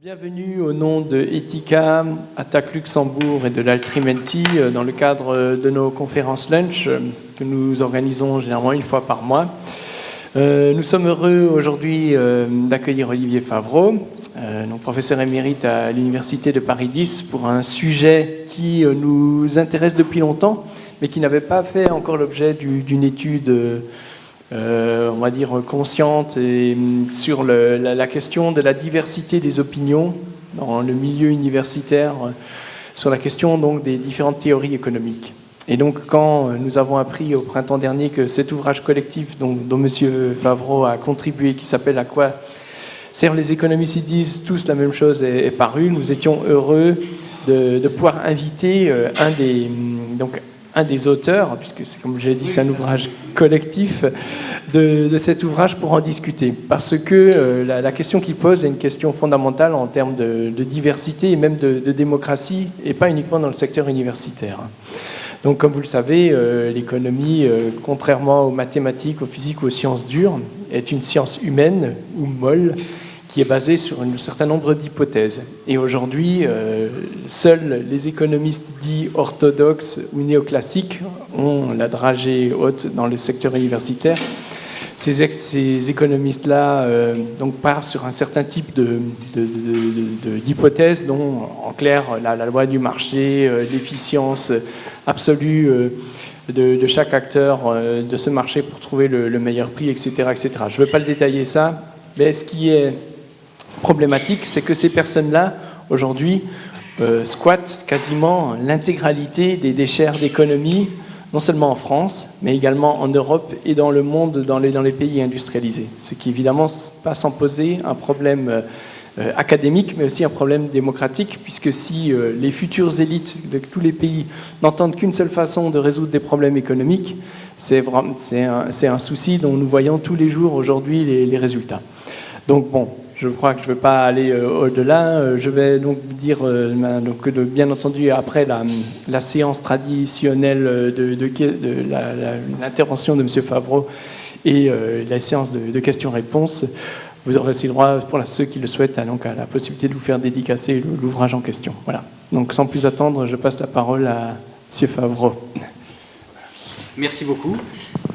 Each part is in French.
Bienvenue au nom de Etika, Attaque Luxembourg et de l'Altrimenti dans le cadre de nos conférences lunch que nous organisons généralement une fois par mois. Nous sommes heureux aujourd'hui d'accueillir Olivier Favreau, donc professeur émérite à l'Université de Paris X, pour un sujet qui nous intéresse depuis longtemps, mais qui n'avait pas fait encore l'objet d'une étude on va dire consciente et sur la question de la diversité des opinions dans le milieu universitaire, sur la question donc des différentes théories économiques. Et donc quand nous avons appris au printemps dernier que cet ouvrage collectif dont M. Favreau a contribué, qui s'appelle « À quoi servent les économistes, ils disent tous la même chose » est paru, nous étions heureux de pouvoir inviter un des auteurs, puisque c'est, comme j'ai dit, c'est un ouvrage collectif, de cet ouvrage pour en discuter. Parce que la question qu'il pose est une question fondamentale en termes de diversité et même de démocratie, et pas uniquement dans le secteur universitaire. Donc, comme vous le savez, l'économie, contrairement aux mathématiques, aux physiques ou aux sciences dures, est une science humaine ou molle, qui est basée sur un certain nombre d'hypothèses. Et aujourd'hui, seuls les économistes dits orthodoxes ou néoclassiques ont la dragée haute dans le secteur universitaire. Ces économistes-là donc partent sur un certain type d'hypothèses, dont, en clair, la loi du marché, l'efficience absolue de chaque acteur de ce marché pour trouver le meilleur prix, etc., etc. Je ne veux pas le détailler ça, mais ce qui est problématique, c'est que ces personnes-là, aujourd'hui, squattent quasiment l'intégralité des chaires d'économie, non seulement en France, mais également en Europe et dans le monde, dans les pays industrialisés. Ce qui, évidemment, pas sans poser un problème académique, mais aussi un problème démocratique, puisque si les futures élites de tous les pays n'entendent qu'une seule façon de résoudre des problèmes économiques, c'est un souci dont nous voyons tous les jours aujourd'hui les résultats. Donc bon, je crois que je ne vais pas aller au-delà. Je vais donc dire que bien entendu, après la séance traditionnelle de l'intervention de M. Favreau et la séance de questions-réponses, vous aurez aussi le droit, pour ceux qui le souhaitent, à la possibilité de vous faire dédicacer l'ouvrage en question. Voilà. Donc sans plus attendre, je passe la parole à M. Favreau. Merci beaucoup.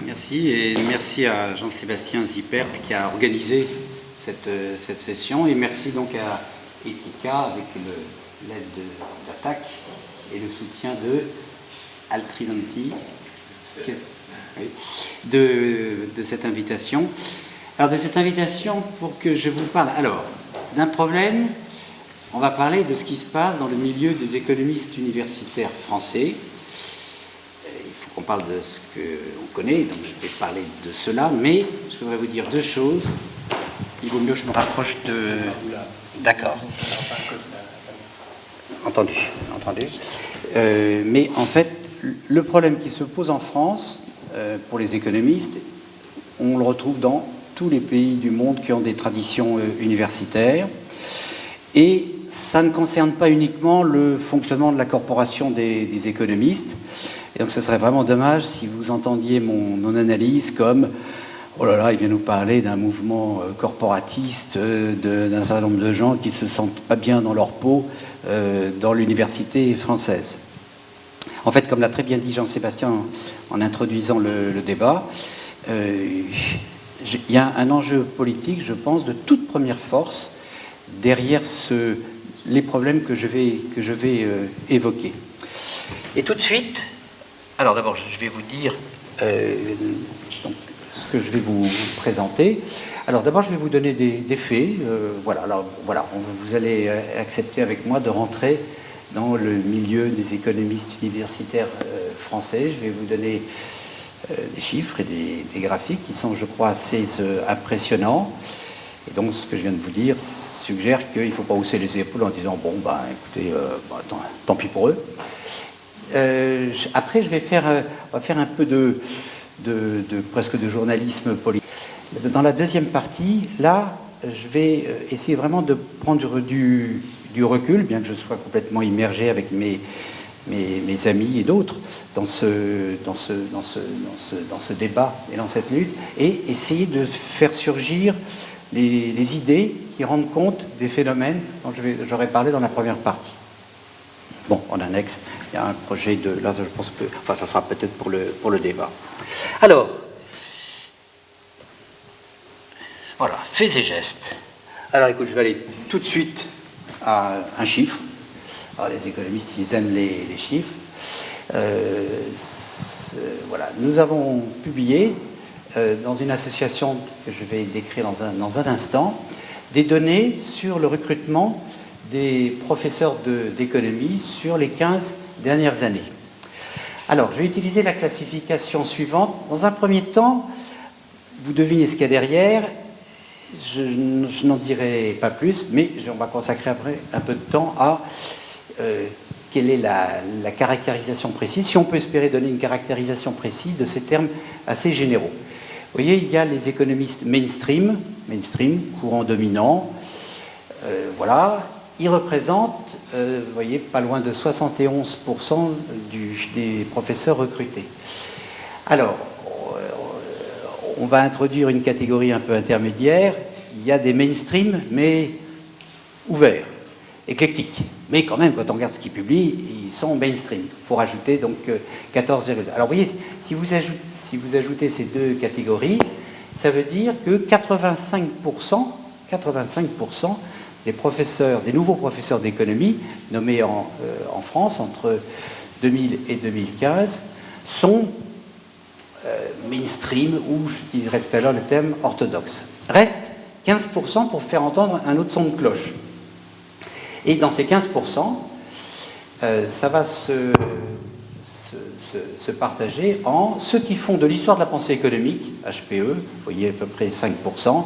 Merci, et merci à Jean-Sébastien Zippert qui a organisé cette session, et merci donc à Etika avec l'aide d'Attaque et le soutien de Altrimenti de cette invitation. Alors de cette invitation pour que je vous parle d'un problème. On va parler de ce qui se passe dans le milieu des économistes universitaires français. Il faut qu'on parle de ce qu'on connaît, donc je vais parler de cela, mais je voudrais vous dire deux choses. Il vaut mieux que je me rapproche de... D'accord. Entendu. Mais en fait, le problème qui se pose en France, pour les économistes, on le retrouve dans tous les pays du monde qui ont des traditions universitaires. Et ça ne concerne pas uniquement le fonctionnement de la corporation des économistes. Et donc ce serait vraiment dommage si vous entendiez mon analyse comme... Oh là là, il vient nous parler d'un mouvement corporatiste, d'un certain nombre de gens qui ne se sentent pas bien dans leur peau dans l'université française. En fait, comme l'a très bien dit Jean-Sébastien en introduisant le débat, il y a un enjeu politique, je pense, de toute première force derrière les problèmes que je vais évoquer. Et tout de suite, alors d'abord, je vais vous dire... ce que je vais vous présenter. Alors d'abord, je vais vous donner des faits. Voilà, vous allez accepter avec moi de rentrer dans le milieu des économistes universitaires français. Je vais vous donner des chiffres et des graphiques qui sont, je crois, assez impressionnants. Et donc, ce que je viens de vous dire suggère qu'il ne faut pas hausser les épaules en disant « bon, écoutez, tant pis pour eux ». Après, on va faire un peu presque de journalisme politique. Dans la deuxième partie, là, je vais essayer vraiment de prendre du recul, bien que je sois complètement immergé avec mes amis et d'autres dans ce débat et dans cette lutte, et essayer de faire surgir les idées qui rendent compte des phénomènes dont j'aurais parlé dans la première partie. Bon, en annexe, il y a un projet de... Là, je pense que... Enfin, ça sera peut-être pour le débat. Alors, voilà, faits et gestes. Alors, écoute, je vais aller tout de suite à un chiffre. Alors, les économistes, ils aiment les chiffres. Voilà, nous avons publié dans une association que je vais décrire dans un instant, des données sur le recrutement des professeurs d'économie sur les 15 dernières années. Alors, je vais utiliser la classification suivante. Dans un premier temps, vous devinez ce qu'il y a derrière. Je n'en dirai pas plus, mais on va consacrer après un peu de temps à quelle est la caractérisation précise, si on peut espérer donner une caractérisation précise de ces termes assez généraux. Vous voyez, il y a les économistes mainstream, courant dominant, voilà. Ils représentent, vous voyez, pas loin de 71% des professeurs recrutés. Alors, on va introduire une catégorie un peu intermédiaire. Il y a des mainstream, mais ouverts, éclectiques. Mais quand même, quand on regarde ce qu'ils publient, ils sont mainstream. Il faut rajouter donc 14,2. Alors, vous voyez, si vous ajoutez ces deux catégories, ça veut dire que 85% des nouveaux professeurs d'économie nommés en France entre 2000 et 2015 sont mainstream ou, j'utiliserai tout à l'heure le terme orthodoxe. Reste 15% pour faire entendre un autre son de cloche. Et dans ces 15%, ça va se partager en ceux qui font de l'histoire de la pensée économique, HPE, vous voyez à peu près 5%.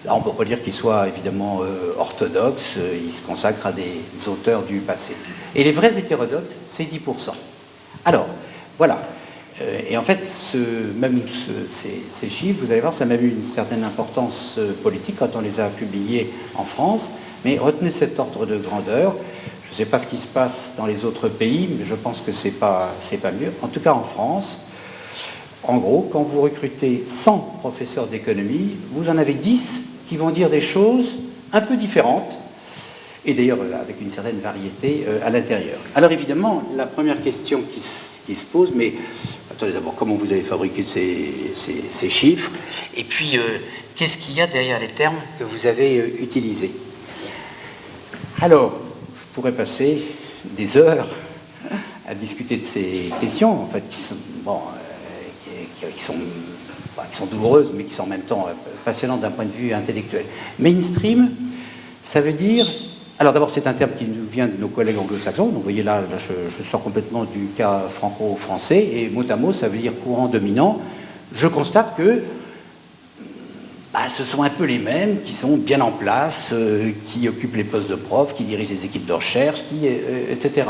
Là, on ne peut pas dire qu'ils soient évidemment orthodoxes, ils se consacrent à des auteurs du passé. Et les vrais hétérodoxes, c'est 10%. Alors, voilà. Et en fait, ces chiffres, vous allez voir, ça m'a eu une certaine importance politique quand on les a publiés en France, mais retenez cet ordre de grandeur. Je ne sais pas ce qui se passe dans les autres pays, mais je pense que c'est pas mieux. En tout cas, en France, en gros, quand vous recrutez 100 professeurs d'économie, vous en avez 10 qui vont dire des choses un peu différentes, et d'ailleurs avec une certaine variété à l'intérieur. Alors évidemment, la première question qui se pose, mais attendez d'abord, comment vous avez fabriqué ces chiffres, et puis qu'est-ce qu'il y a derrière les termes que vous avez utilisés? Alors, je pourrais passer des heures à discuter de ces questions, en fait, qui sont douloureuses, mais qui sont en même temps passionnantes d'un point de vue intellectuel. Mainstream, ça veut dire... Alors d'abord, c'est un terme qui nous vient de nos collègues anglo-saxons. Donc vous voyez là, je sors complètement du cas franco-français. Et mot à mot, ça veut dire courant dominant. Je constate que ce sont un peu les mêmes qui sont bien en place, qui occupent les postes de prof, qui dirigent les équipes de recherche, etc.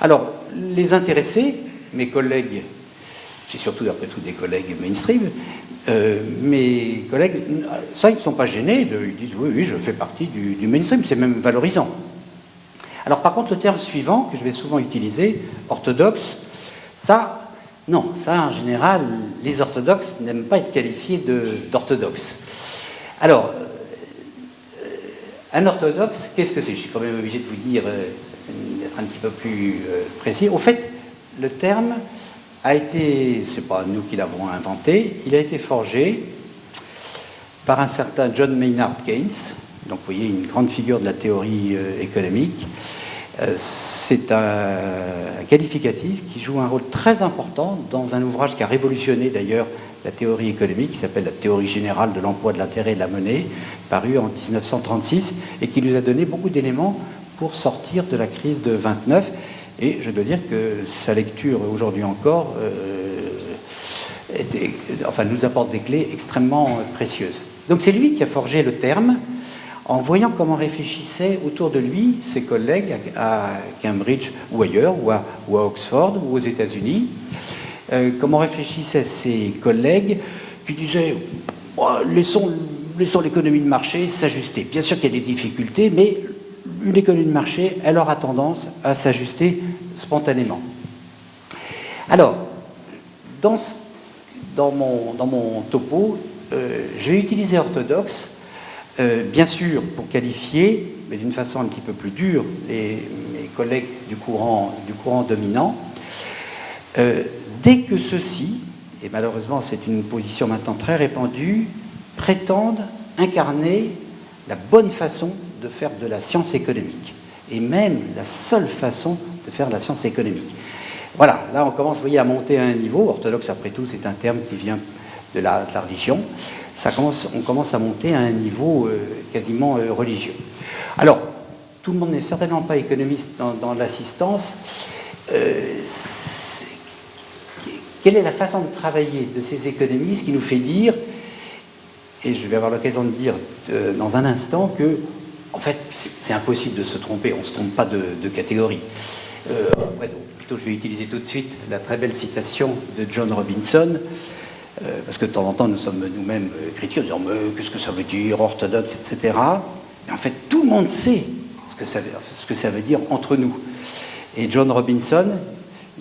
Alors, les intéressés, mes collègues, j'ai surtout après tout des collègues mainstream, mes collègues, ça, ils ne sont pas gênés, ils disent oui, je fais partie du mainstream, c'est même valorisant. Alors par contre, le terme suivant, que je vais souvent utiliser, orthodoxe, ça, non, ça en général, les orthodoxes n'aiment pas être qualifiés d'orthodoxes. Alors, un orthodoxe, qu'est-ce que c'est? Je suis quand même obligé de vous dire, d'être un petit peu plus précis. Au fait, le terme a été, c'est pas nous qui l'avons inventé, il a été forgé par un certain John Maynard Keynes, donc vous voyez une grande figure de la théorie économique. C'est un qualificatif qui joue un rôle très important dans un ouvrage qui a révolutionné d'ailleurs la théorie économique, qui s'appelle la théorie générale de l'emploi, de l'intérêt et de la monnaie, paru en 1936, et qui nous a donné beaucoup d'éléments pour sortir de la crise de 29. Et je dois dire que sa lecture, aujourd'hui encore, nous apporte des clés extrêmement précieuses. Donc c'est lui qui a forgé le terme, en voyant comment réfléchissaient autour de lui ses collègues à Cambridge ou ailleurs, ou à Oxford ou aux États-Unis, comment réfléchissaient ses collègues qui disaient laissons l'économie de marché s'ajuster. Bien sûr qu'il y a des difficultés, mais une économie de marché, elle aura tendance à s'ajuster spontanément. Alors, dans mon topo, je vais utiliser orthodoxe Bien sûr, pour qualifier, mais d'une façon un petit peu plus dure, mes collègues du courant dominant, dès que ceux-ci, et malheureusement c'est une position maintenant très répandue, prétendent incarner la bonne façon de faire de la science économique, et même la seule façon de faire de la science économique. Voilà, là on commence, vous voyez, à monter à un niveau, orthodoxe après tout c'est un terme qui vient de la religion, on commence à monter à un niveau quasiment religieux. Alors, tout le monde n'est certainement pas économiste dans l'assistance. Quelle est la façon de travailler de ces économistes qui nous fait dire, et je vais avoir l'occasion de dire dans un instant, que en fait c'est impossible de se tromper, on ne se trompe pas de catégorie. Plutôt je vais utiliser tout de suite la très belle citation de John Robinson, parce que de temps en temps nous sommes nous-mêmes critiques en disant mais qu'est-ce que ça veut dire, orthodoxe, etc. Et en fait tout le monde sait ce que ça veut dire entre nous. Et John Robinson,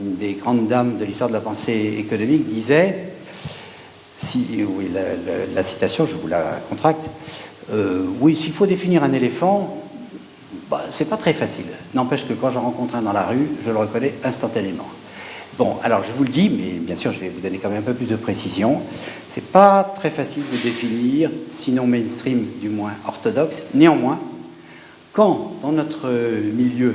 une des grandes dames de l'histoire de la pensée économique, disait, oui, la citation, je vous la contracte, oui, s'il faut définir un éléphant, c'est pas très facile. N'empêche que quand j'en rencontre un dans la rue, je le reconnais instantanément. Bon, alors je vous le dis, mais bien sûr je vais vous donner quand même un peu plus de précision. C'est pas très facile de définir, sinon mainstream, du moins orthodoxe. Néanmoins, quand dans notre milieu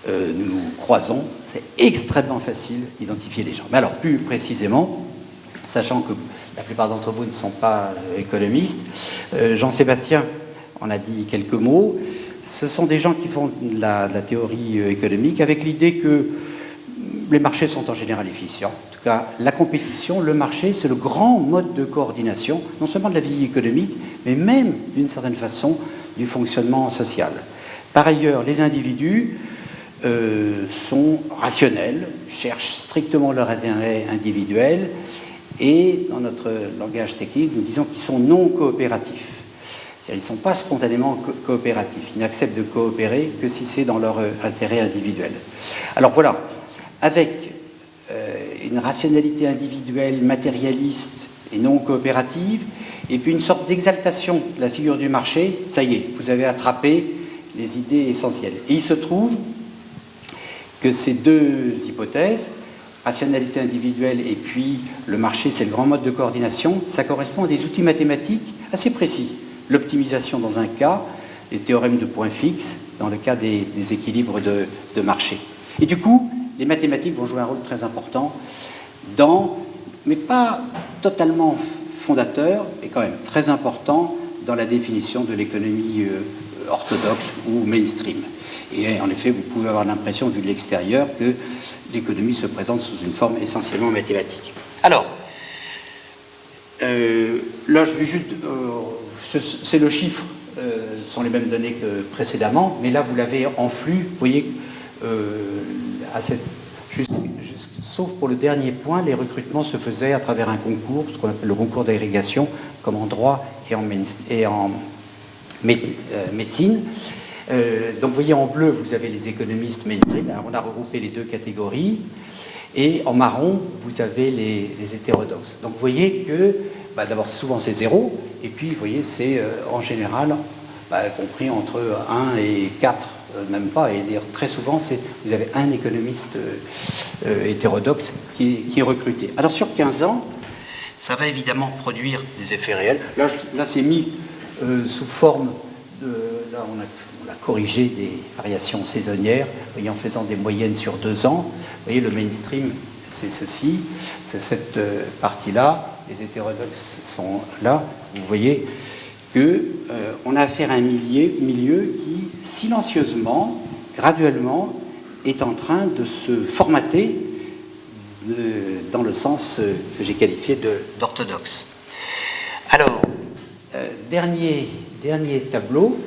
nous nous croisons, c'est extrêmement facile d'identifier les gens. Mais alors plus précisément, sachant que la plupart d'entre vous ne sont pas économistes, Jean-Sébastien en a dit quelques mots. Ce sont des gens qui font de la théorie économique avec l'idée que les marchés sont en général efficients. En tout cas, la compétition, le marché, c'est le grand mode de coordination, non seulement de la vie économique, mais même, d'une certaine façon, du fonctionnement social. Par ailleurs, les individus sont rationnels, cherchent strictement leur intérêt individuel, et dans notre langage technique, nous disons qu'ils sont non coopératifs. Ils ne sont pas spontanément coopératifs. Ils n'acceptent de coopérer que si c'est dans leur intérêt individuel. Alors voilà, avec une rationalité individuelle, matérialiste et non coopérative, et puis une sorte d'exaltation de la figure du marché, ça y est, vous avez attrapé les idées essentielles. Et il se trouve que ces deux hypothèses, rationalité individuelle et puis le marché, c'est le grand mode de coordination, ça correspond à des outils mathématiques assez précis. L'optimisation dans un cas, les théorèmes de points fixes dans le cas des équilibres de marché. Et du coup, les mathématiques vont jouer un rôle très important mais pas totalement fondateur, mais quand même très important dans la définition de l'économie orthodoxe ou mainstream. Et en effet, vous pouvez avoir l'impression, vu de l'extérieur, que l'économie se présente sous une forme essentiellement mathématique. Alors, là, je vais juste... c'est le chiffre, ce sont les mêmes données que précédemment, mais là, vous l'avez en flux. Vous voyez, sauf pour le dernier point, les recrutements se faisaient à travers un concours, ce qu'on appelle le concours d'agrégation, comme en droit et en médecine. Donc vous voyez en bleu, vous avez les économistes mainstream, on a regroupé les deux catégories, et en marron, vous avez les hétérodoxes. Donc vous voyez que, d'abord souvent c'est 0, et puis vous voyez c'est en général compris entre 1 et 4, même pas, et d'ailleurs très souvent vous avez un économiste hétérodoxe qui est recruté. Alors sur 15 ans, ça va évidemment produire des effets réels. Là c'est mis sous forme de... Là on a corrigé des variations saisonnières, voyez, en faisant des moyennes sur 2 ans. Vous voyez, le mainstream, c'est ceci, c'est cette partie-là, les hétérodoxes sont là. Vous voyez qu'on a affaire à un milieu qui, silencieusement, graduellement, est en train de se formater dans le sens que j'ai qualifié d'orthodoxe. Alors, dernier tableau.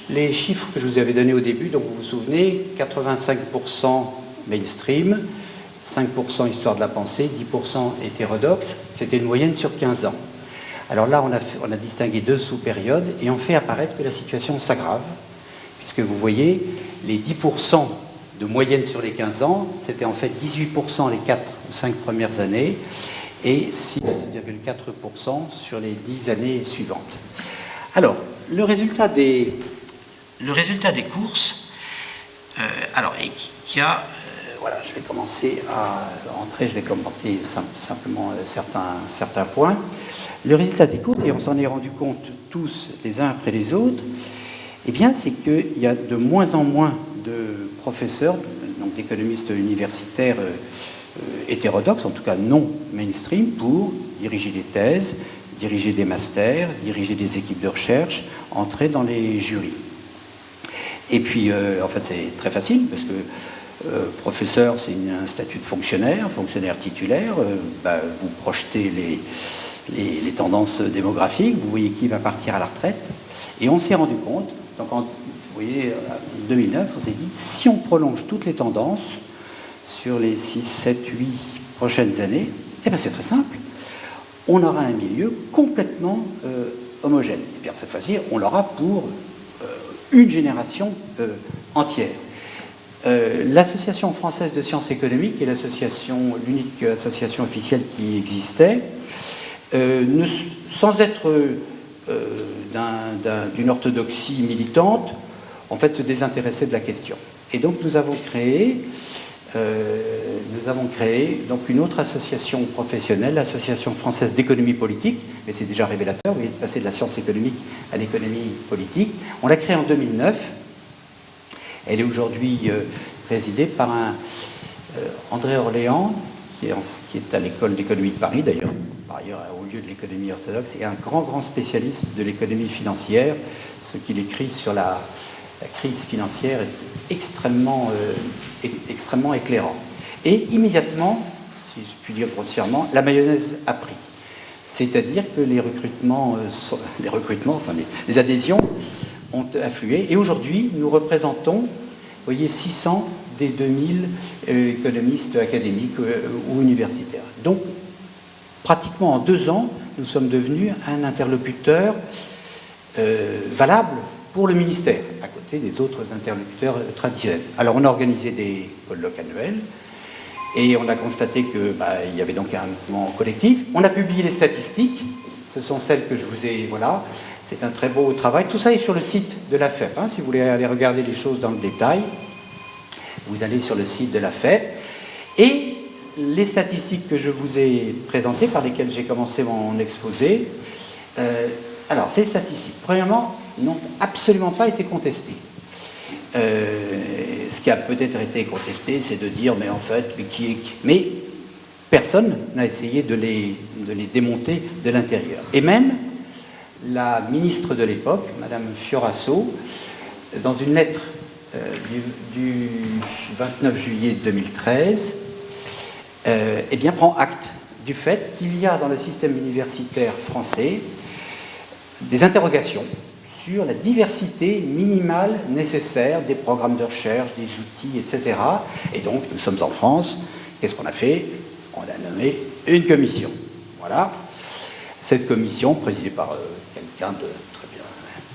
Les chiffres que je vous avais donnés au début, donc vous vous souvenez, 85% mainstream, 5% histoire de la pensée, 10% hétérodoxe, c'était une moyenne sur 15 ans. Alors là, on a distingué 2 sous-périodes et on fait apparaître que la situation s'aggrave, puisque vous voyez, les 10% de moyenne sur les 15 ans, c'était en fait 18% les 4 ou 5 premières années, et 6,4% sur les 10 années suivantes. Alors, le résultat des courses, voilà, je vais commencer à rentrer, je vais commenter simplement certains points. Le résultat des courses, et on s'en est rendu compte tous les uns après les autres, eh bien, c'est qu'il y a de moins en moins de professeurs, donc d'économistes universitaires hétérodoxes, en tout cas non mainstream, pour diriger des thèses, diriger des masters, diriger des équipes de recherche, entrer dans les jurys. Et puis, en fait, c'est très facile, parce que professeur, c'est un statut de fonctionnaire titulaire, vous projetez les tendances démographiques, vous voyez qui va partir à la retraite, et on s'est rendu compte, donc vous voyez, en 2009, on s'est dit, si on prolonge toutes les tendances sur les 6, 7, 8 prochaines années, eh bien c'est très simple, on aura un milieu complètement homogène. Et bien cette fois-ci, on l'aura pour une génération entière. L'Association française de sciences économiques est l'unique association officielle qui existait, sans être d'une orthodoxie militante, en fait se désintéressait de la question. Et donc nous avons créé donc une autre association professionnelle, l'Association française d'économie politique, mais c'est déjà révélateur, vous voyez, de passer de la science économique à l'économie politique. On l'a créée en 2009. Elle est aujourd'hui présidée par un André Orléans, qui est à l'école d'économie de Paris d'ailleurs, par ailleurs au lieu de l'économie orthodoxe, et un grand spécialiste de l'économie financière. Ce qu'il écrit sur la crise financière est extrêmement éclairant. Et immédiatement, si je puis dire grossièrement, la mayonnaise a pris. C'est-à-dire que les adhésions ont afflué. Et aujourd'hui, nous représentons, vous voyez, 600 des 2000 économistes académiques ou universitaires. Donc, pratiquement en 2 ans, nous sommes devenus un interlocuteur valable pour le ministère, à côté des autres interlocuteurs traditionnels. Alors, on a organisé des colloques annuels, et on a constaté qu'il y avait donc un mouvement collectif. On a publié les statistiques, ce sont celles que je vous ai... Voilà, c'est un très beau travail. Tout ça est sur le site de la FEP. Si vous voulez aller regarder les choses dans le détail, vous allez sur le site de la FEP. Et les statistiques que je vous ai présentées, par lesquelles j'ai commencé mon exposé, alors, ces statistiques, premièrement, n'ont absolument pas été contestées. Ce qui a peut-être été contesté, c'est de dire, mais en fait, mais personne n'a essayé de les démonter de l'intérieur. Et même la ministre de l'époque, Madame Fioraso, dans une lettre du 29 juillet 2013, eh bien, prend acte du fait qu'il y a dans le système universitaire français des interrogations sur la diversité minimale nécessaire des programmes de recherche, des outils, etc. Et donc, nous sommes en France. Qu'est-ce qu'on a fait? On a nommé une commission. Voilà. Cette commission, présidée par quelqu'un de très bien,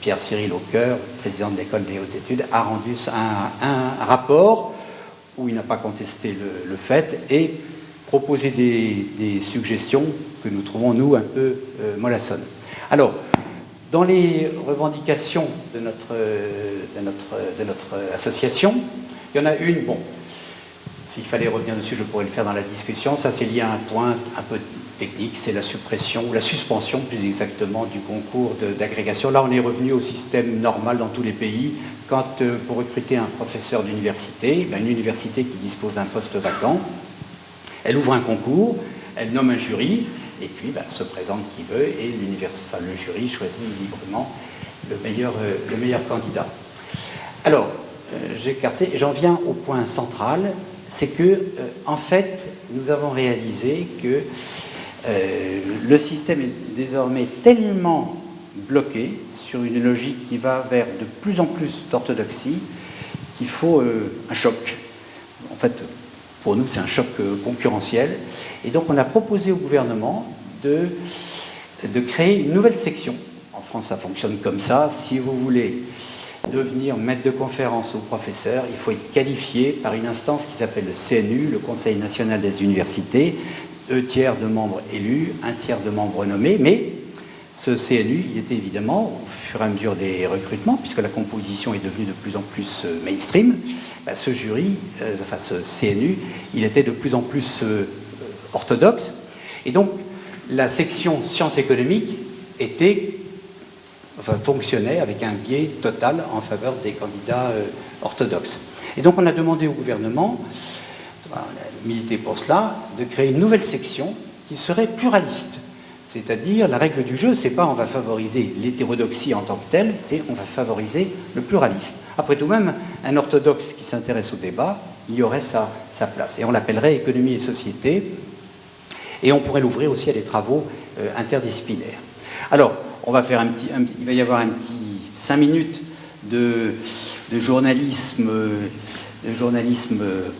Pierre-Cyril Aucoeur, président de l'École des hautes études, a rendu un rapport où il n'a pas contesté le fait et proposé des suggestions que nous trouvons, nous, un peu mollassonnes. Alors, dans les revendications de notre association, il y en a une, bon, s'il fallait revenir dessus, je pourrais le faire dans la discussion, ça c'est lié à un point un peu technique, c'est la suppression, ou la suspension plus exactement, du concours d'agrégation. Là, on est revenu au système normal dans tous les pays. Quand, pour recruter un professeur d'université, une université qui dispose d'un poste vacant, elle ouvre un concours, elle nomme un jury, et puis se présente qui veut, et le jury choisit librement le meilleur candidat. Alors, j'en viens au point central, c'est que, en fait, nous avons réalisé que le système est désormais tellement bloqué sur une logique qui va vers de plus en plus d'orthodoxie qu'il faut un choc. En fait, pour nous, c'est un choc concurrentiel. Et donc, on a proposé au gouvernement de créer une nouvelle section. En France, ça fonctionne comme ça. Si vous voulez devenir maître de conférence ou professeur, il faut être qualifié par une instance qui s'appelle le CNU, le Conseil national des universités, 2/3 de membres élus, 1/3 de membres nommés, mais ce CNU, il était évidemment, au fur et à mesure des recrutements, puisque la composition est devenue de plus en plus mainstream, ce jury, ce CNU, il était de plus en plus orthodoxe. Et donc, la section sciences économiques fonctionnait avec un biais total en faveur des candidats orthodoxes. Et donc, on a demandé au gouvernement, on a milité pour cela, de créer une nouvelle section qui serait pluraliste. C'est-à-dire, la règle du jeu, c'est pas on va favoriser l'hétérodoxie en tant que telle, c'est on va favoriser le pluralisme. Après tout, même un orthodoxe qui s'intéresse au débat, il y aurait sa place. Et on l'appellerait économie et société. Et on pourrait l'ouvrir aussi à des travaux interdisciplinaires. Alors, il va y avoir un petit 5 minutes de journalisme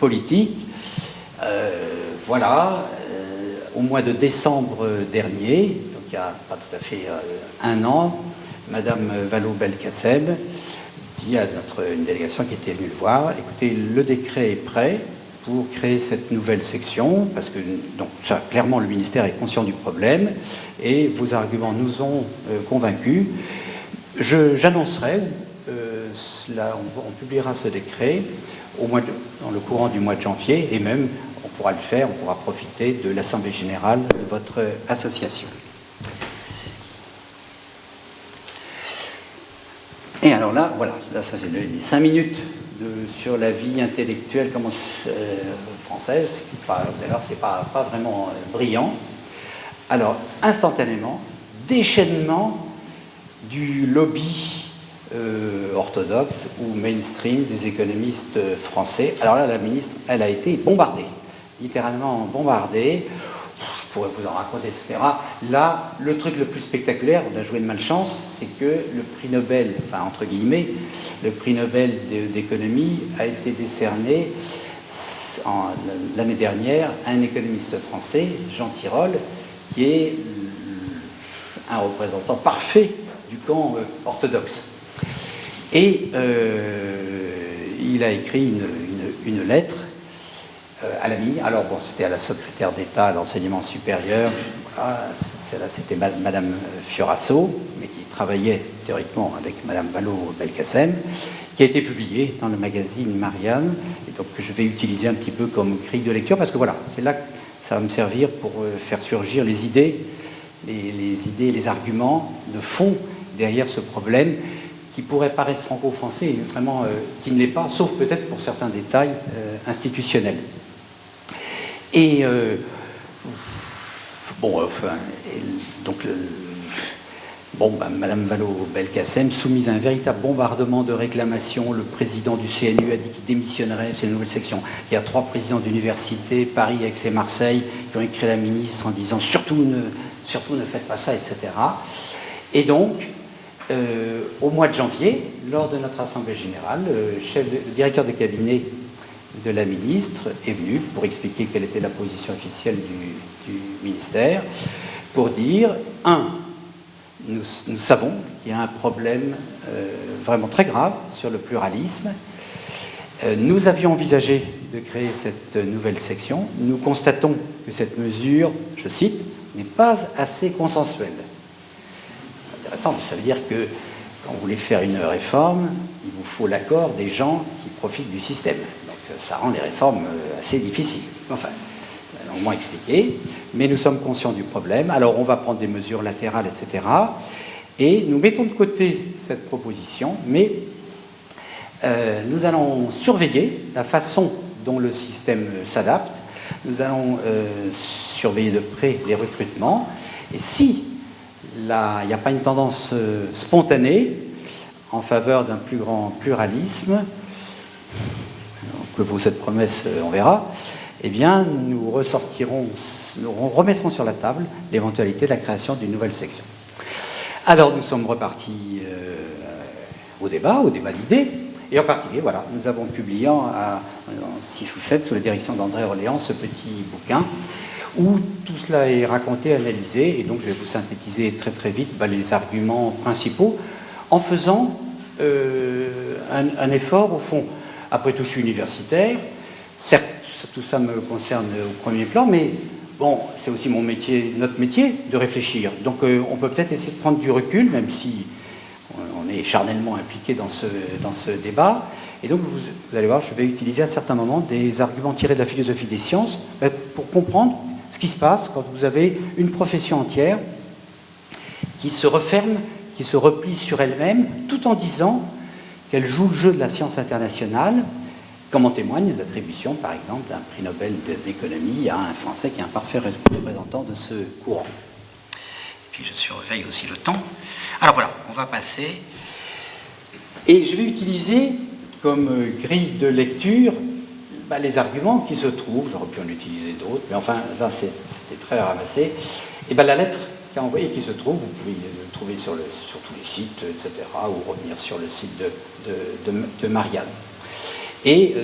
politique. Au mois de décembre dernier, donc il n'y a pas tout à fait un an, Madame Vallaud-Belkacem dit à une délégation qui était venue le voir, écoutez, le décret est prêt pour créer cette nouvelle section, parce que donc, clairement le ministère est conscient du problème, et vos arguments nous ont convaincus. J'annoncerai, on publiera ce décret dans le courant du mois de janvier, et même on pourra le faire, on pourra profiter de l'Assemblée générale de votre association. Et alors là, voilà, ça c'est les 5 minutes sur la vie intellectuelle française, d'ailleurs c'est pas vraiment brillant. Alors, instantanément, déchaînement du lobby orthodoxe ou mainstream des économistes français. Alors là, la ministre, elle a été bombardée, littéralement bombardée. Je pourrais vous en raconter, etc. Là, le truc le plus spectaculaire, on a joué de malchance, c'est que le prix Nobel, enfin entre guillemets, le prix Nobel d'économie a été décerné l'année dernière à un économiste français, Jean Tirole, qui est un représentant parfait du camp orthodoxe. Et il a écrit une lettre à la mine. Alors bon, c'était à la secrétaire d'État à l'enseignement supérieur. Voilà, celle-là, c'était Madame Fiorasso, mais qui travaillait théoriquement avec Madame Vallaud-Belkacem, qui a été publiée dans le magazine Marianne, et donc que je vais utiliser un petit peu comme grille de lecture, parce que voilà, c'est là que ça va me servir pour faire surgir les idées, les arguments de fond derrière ce problème qui pourrait paraître franco-français et vraiment qui ne l'est pas, sauf peut-être pour certains détails institutionnels. Et Madame Vallaud-Belkacem, soumise à un véritable bombardement de réclamations, le président du CNU a dit qu'il démissionnerait de ces nouvelles sections. Il y a 3 présidents d'université, Paris, Aix et Marseille, qui ont écrit à la ministre en disant surtout ne faites pas ça, etc. Et donc, au mois de janvier, lors de notre assemblée générale, le directeur de cabinet de la ministre est venu pour expliquer quelle était la position officielle du ministère, pour dire, nous savons qu'il y a un problème vraiment très grave sur le pluralisme. Nous avions envisagé de créer cette nouvelle section. Nous constatons que cette mesure, je cite, n'est pas assez consensuelle. C'est intéressant, mais ça veut dire que quand vous voulez faire une réforme, il vous faut l'accord des gens qui profitent du système. Donc ça rend les réformes assez difficiles. Enfin, au moins expliqué, mais nous sommes conscients du problème. Alors on va prendre des mesures latérales, etc. Et nous mettons de côté cette proposition, mais nous allons surveiller la façon dont le système s'adapte. Nous allons surveiller de près les recrutements. Et si il n'y a pas une tendance spontanée en faveur d'un plus grand pluralisme, que vaut cette promesse, on verra, eh bien, nous remettrons sur la table l'éventualité de la création d'une nouvelle section. Alors, nous sommes repartis au débat d'idées, et en particulier, voilà, nous avons publié en 6 ou 7, sous la direction d'André Orléans, ce petit bouquin, où tout cela est raconté, analysé, et donc je vais vous synthétiser très très vite les arguments principaux, en faisant un effort, au fond. Après tout, je suis universitaire, certes, tout ça me concerne au premier plan, mais bon, c'est aussi mon métier, notre métier, de réfléchir. Donc on peut peut-être essayer de prendre du recul, même si on est charnellement impliqué dans ce débat. Et donc vous allez voir, je vais utiliser à certains moments des arguments tirés de la philosophie des sciences pour comprendre ce qui se passe quand vous avez une profession entière qui se referme, qui se replie sur elle-même, tout en disant qu'elle joue le jeu de la science internationale, comme en témoigne l'attribution, par exemple, d'un prix Nobel d'économie à un Français qui est un parfait représentant de ce courant. Et puis je surveille aussi le temps. Alors voilà, on va passer. Et je vais utiliser comme grille de lecture les arguments qui se trouvent, j'aurais pu en utiliser d'autres, mais enfin, là c'était très ramassé. Et la lettre qui a envoyé qui se trouve, vous pouvez le trouver sur tous les sites, etc., ou revenir sur le site de Marianne. Et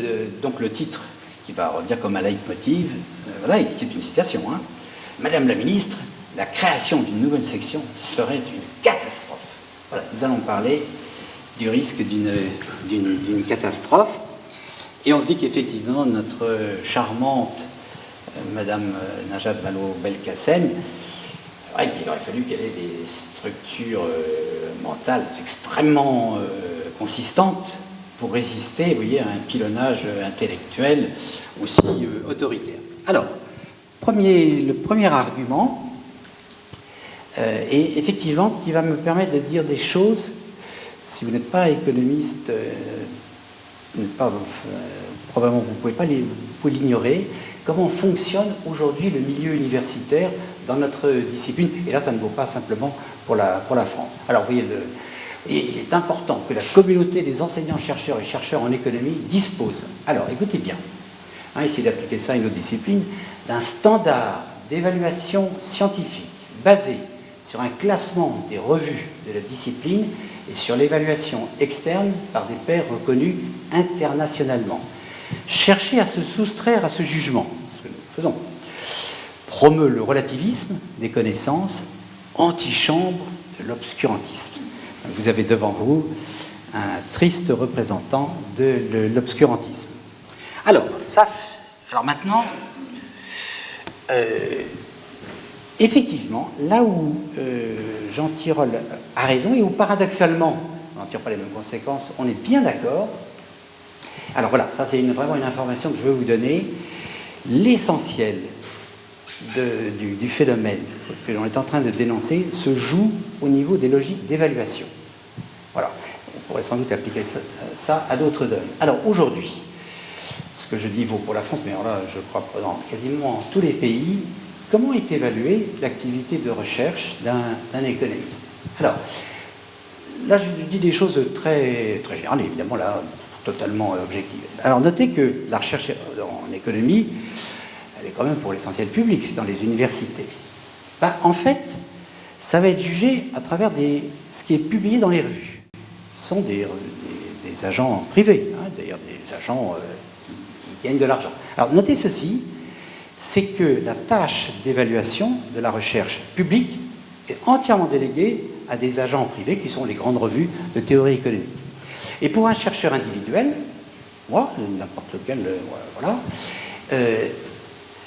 donc le titre, qui va revenir comme un leitmotiv, voilà, qui est une citation. Hein. Madame la ministre, la création d'une nouvelle section serait une catastrophe. Voilà, nous allons parler du risque d'une catastrophe. Et on se dit qu'effectivement, notre charmante Madame Najat Vallaud-Belkacem, c'est vrai qu'il aurait fallu qu'elle ait des structures mentales extrêmement consistantes pour résister, vous voyez, à un pilonnage intellectuel aussi autoritaire. Alors, le premier argument est effectivement qui va me permettre de dire des choses, si vous n'êtes pas économiste, probablement vous pouvez l'ignorer, comment fonctionne aujourd'hui le milieu universitaire dans notre discipline. Et là, ça ne vaut pas simplement pour la France. Alors, vous voyez, il est important que la communauté des enseignants-chercheurs et chercheurs en économie dispose, alors écoutez bien, essayez d'appliquer ça à une autre discipline, d'un standard d'évaluation scientifique basé sur un classement des revues de la discipline et sur l'évaluation externe par des pairs reconnus internationalement. Cherchez à se soustraire à ce jugement, ce que nous faisons. Promeut le relativisme des connaissances, antichambre de l'obscurantisme. Vous avez devant vous un triste représentant de l'obscurantisme. Alors maintenant, effectivement, là où Jean Tirole a raison et où paradoxalement, on n'en tire pas les mêmes conséquences, on est bien d'accord. Alors voilà, ça c'est vraiment une information que je veux vous donner. L'essentiel du phénomène que l'on est en train de dénoncer se joue au niveau des logiques d'évaluation. Voilà, on pourrait sans doute appliquer ça à d'autres domaines. Alors aujourd'hui, ce que je dis vaut pour la France, mais alors là je crois dans quasiment tous les pays, comment est évaluée l'activité de recherche d'un économiste? Alors, là je dis des choses très, très générales, évidemment là, totalement objectives. Alors notez que la recherche en économie, elle est quand même pour l'essentiel public, c'est dans les universités. En fait, ça va être jugé à travers ce qui est publié dans les revues. Ce sont des agents privés, d'ailleurs des agents qui gagnent de l'argent. Alors notez ceci, c'est que la tâche d'évaluation de la recherche publique est entièrement déléguée à des agents privés qui sont les grandes revues de théorie économique. Et pour un chercheur individuel, moi, n'importe lequel, voilà,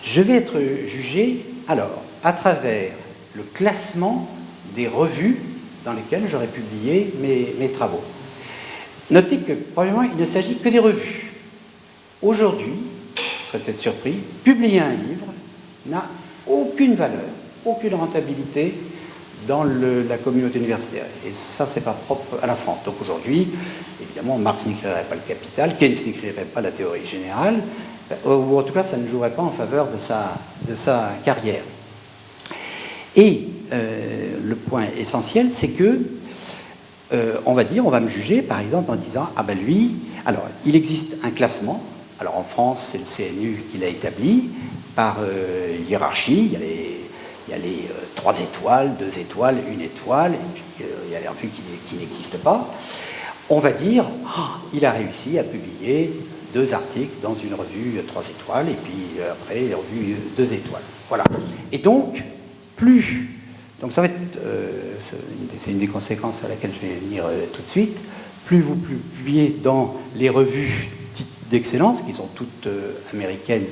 je vais être jugé, alors, à travers le classement des revues dans lesquelles j'aurais publié mes travaux. Notez que, premièrement, il ne s'agit que des revues. Aujourd'hui, vous serez peut-être surpris, publier un livre n'a aucune valeur, aucune rentabilité dans la communauté universitaire. Et ça, c'est pas propre à la France. Donc aujourd'hui, évidemment, Marx n'écrirait pas le Capital, Keynes n'écrirait pas la théorie générale, ou en tout cas, ça ne jouerait pas en faveur de sa carrière. Et le point essentiel, c'est que on va me juger, par exemple, en disant, ah ben lui, alors, il existe un classement, alors en France, c'est le CNU qui l'a établi, par hiérarchie, il y a les 3 étoiles, 2 étoiles, 1 étoile, et puis il y a les revues qui n'existent pas. On va dire, il a réussi à publier 2 articles dans une revue 3 étoiles, et puis après, les revues 2 étoiles. Voilà. Et donc, donc ça va être, c'est une des conséquences à laquelle je vais venir tout de suite, plus vous publiez dans les revues d'excellence, qui sont toutes américaines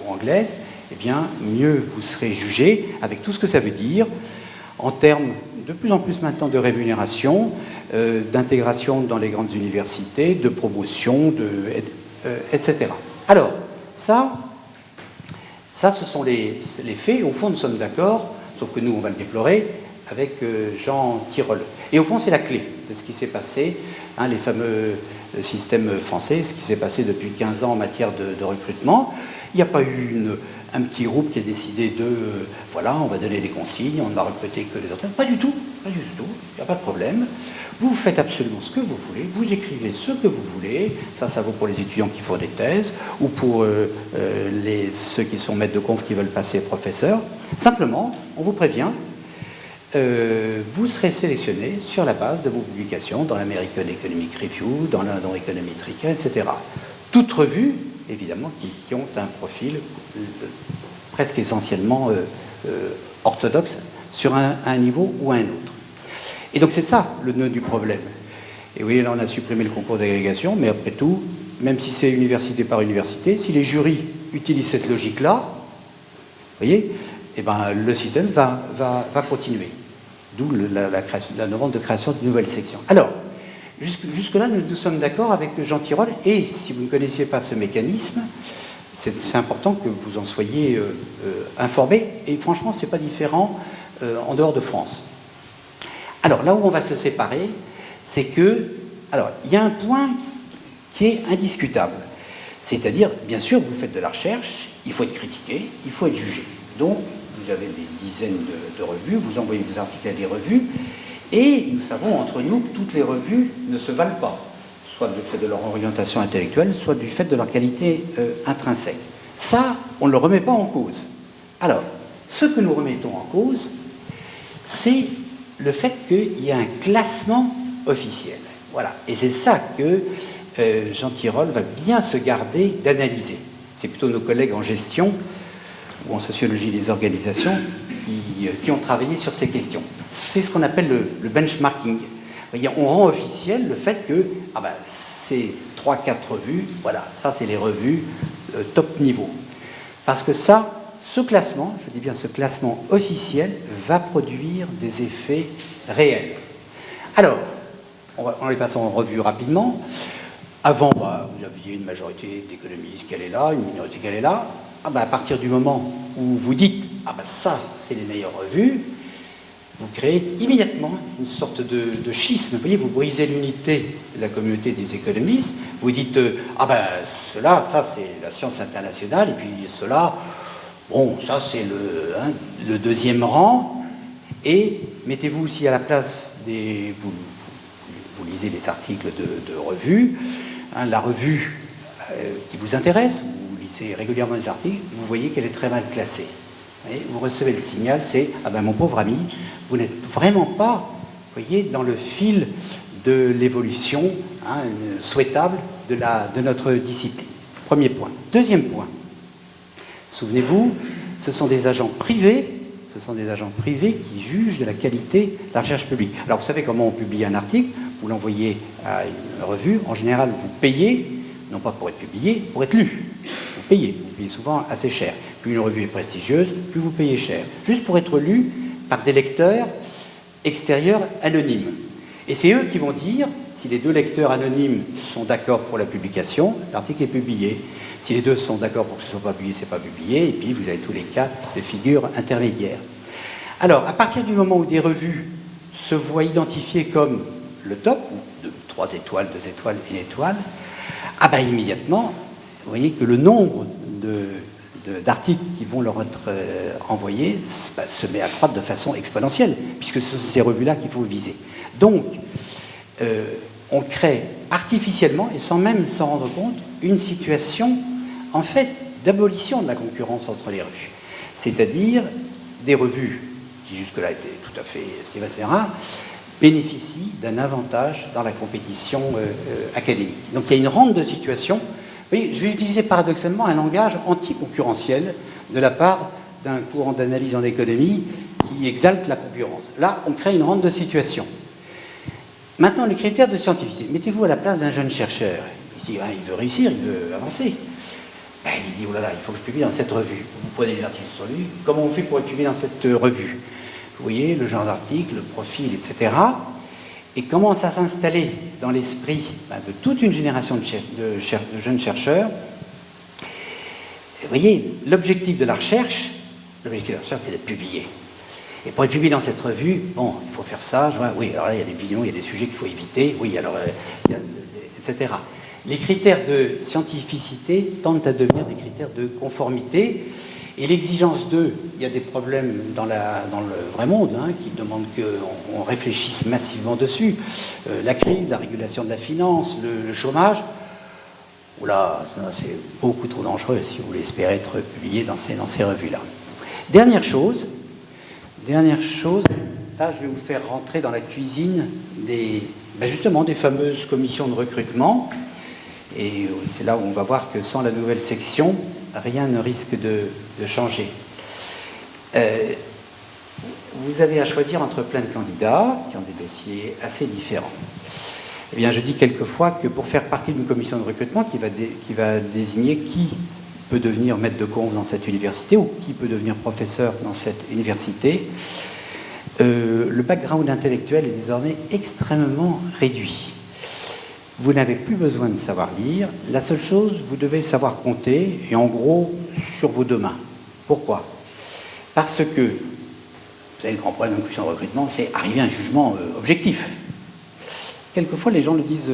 ou anglaises, et bien mieux vous serez jugé, avec tout ce que ça veut dire, en termes de plus en plus maintenant de rémunération, d'intégration dans les grandes universités, de promotion, etc. Alors, ça, ce sont les faits. Au fond, nous sommes d'accord, sauf que nous, on va le déplorer, avec Jean Tirole. Et au fond, c'est la clé de ce qui s'est passé, hein, les fameux systèmes français, ce qui s'est passé depuis 15 ans en matière de recrutement. Il n'y a pas eu un petit groupe qui a décidé de, voilà, on va donner des consignes, on ne va recruter que les autres. Pas du tout, il n'y a pas de problème. Vous faites absolument ce que vous voulez, vous écrivez ce que vous voulez, ça vaut pour les étudiants qui font des thèses, ou pour ceux qui sont maîtres de conf qui veulent passer professeur. Simplement, on vous prévient, vous serez sélectionné sur la base de vos publications dans l'American Economic Review, dans l'Indo Economic Record, etc. Toutes revues, évidemment, qui ont un profil presque essentiellement orthodoxe sur un niveau ou un autre. Et donc c'est ça le nœud du problème. Et oui, là on a supprimé le concours d'agrégation, mais après tout, même si c'est université par université, si les jurys utilisent cette logique-là, vous voyez, eh ben, le système va continuer. D'où la demande de création de nouvelles sections. Alors, jusque-là, nous sommes d'accord avec Jean Tirole, et si vous ne connaissiez pas ce mécanisme, c'est important que vous en soyez informés, et franchement, ce n'est pas différent en dehors de France. Alors, là où on va se séparer, c'est que, alors, il y a un point qui est indiscutable. C'est-à-dire, bien sûr, vous faites de la recherche, il faut être critiqué, il faut être jugé. Donc, vous avez des dizaines de revues, vous envoyez vos articles à des revues, et nous savons entre nous que toutes les revues ne se valent pas, soit du fait de leur orientation intellectuelle, soit du fait de leur qualité intrinsèque. Ça, on ne le remet pas en cause. Alors, ce que nous remettons en cause, c'est le fait qu'il y a un classement officiel. Voilà. Et c'est ça que Jean Tirole va bien se garder d'analyser. C'est plutôt nos collègues en gestion ou en sociologie des organisations qui ont travaillé sur ces questions. C'est ce qu'on appelle le benchmarking. On rend officiel le fait que ces 3-4 revues, voilà, ça c'est les revues top niveau. Parce que ça, ce classement, je dis bien ce classement officiel, va produire des effets réels. Alors, en les passant en revue rapidement, avant, vous aviez une majorité d'économistes qui allaient là, une minorité qui allait là. À partir du moment où vous dites « ça, c'est les meilleures revues », vous créez immédiatement une sorte de schisme. Vous voyez, vous brisez l'unité de la communauté des économistes. Vous dites cela, ça, c'est la science internationale, et puis cela, bon, ça, c'est le deuxième rang. Et mettez-vous aussi à la place des... Vous lisez les articles de revue, la revue qui vous intéresse, vous lisez régulièrement les articles, vous voyez qu'elle est très mal classée. Vous recevez le signal, c'est mon pauvre ami, vous n'êtes vraiment pas, voyez, dans le fil de l'évolution souhaitable de notre discipline. Premier point. Deuxième point. Souvenez-vous, ce sont des agents privés qui jugent de la qualité de la recherche publique. Alors vous savez comment on publie un article, vous l'envoyez à une revue, en général vous payez, non pas pour être publié, pour être lu. Vous payez souvent assez cher. Plus une revue est prestigieuse, plus vous payez cher. Juste pour être lu par des lecteurs extérieurs anonymes. Et c'est eux qui vont dire, si les deux lecteurs anonymes sont d'accord pour la publication, l'article est publié. Si les deux sont d'accord pour que ce ne soit pas publié, c'est pas publié, et puis vous avez tous les cas de figures intermédiaires. Alors, à partir du moment où des revues se voient identifiées comme le top, de 3 étoiles, 2 étoiles, 1 étoile, immédiatement, vous voyez que le nombre d'articles qui vont leur être envoyés se met à croître de façon exponentielle, puisque ce sont ces revues-là qu'il faut viser. Donc, on crée artificiellement, et sans même s'en rendre compte, une situation, en fait, d'abolition de la concurrence entre les revues. C'est-à-dire des revues qui jusque-là étaient tout à fait estimées, etc., bénéficient d'un avantage dans la compétition académique. Donc il y a une rente de situation. Oui, je vais utiliser paradoxalement un langage anticoncurrentiel de la part d'un courant d'analyse en économie qui exalte la concurrence. Là, on crée une rente de situation. Maintenant, les critères de scientificité. Mettez-vous à la place d'un jeune chercheur. Il dit, il veut réussir, il veut avancer. Il dit, oh là là, il faut que je publie dans cette revue. Vous prenez les articles sur lui, comment on fait pour être publié dans cette revue? Vous voyez, le genre d'article, le profil, etc. Et commence à s'installer dans l'esprit de toute une génération de jeunes chercheurs. Vous voyez, l'objectif de la recherche, c'est d'être publié. Et pour être publié dans cette revue, bon, il faut faire ça, oui, alors là, il y a des bilans, il y a des sujets qu'il faut éviter, oui, alors, etc. Les critères de scientificité tendent à devenir des critères de conformité. Et l'exigence d'eux, il y a des problèmes dans le vrai monde qui demandent qu'on réfléchisse massivement dessus. La crise, la régulation de la finance, le chômage, oula, c'est beaucoup trop dangereux si vous voulez espérer être publié dans ces revues-là. Dernière chose, là je vais vous faire rentrer dans la cuisine justement des fameuses commissions de recrutement. Et c'est là où on va voir que sans la nouvelle section, rien ne risque de changer. Vous avez à choisir entre plein de candidats qui ont des dossiers assez différents. Eh bien, je dis quelquefois que pour faire partie d'une commission de recrutement qui va désigner qui peut devenir maître de conf dans cette université ou qui peut devenir professeur dans cette université, le background intellectuel est désormais extrêmement réduit. Vous n'avez plus besoin de savoir lire. La seule chose, vous devez savoir compter, et en gros, sur vos deux mains. Pourquoi? Parce que, vous savez, le grand problème d'une commission de recrutement, c'est arriver à un jugement objectif. Quelquefois, les gens le disent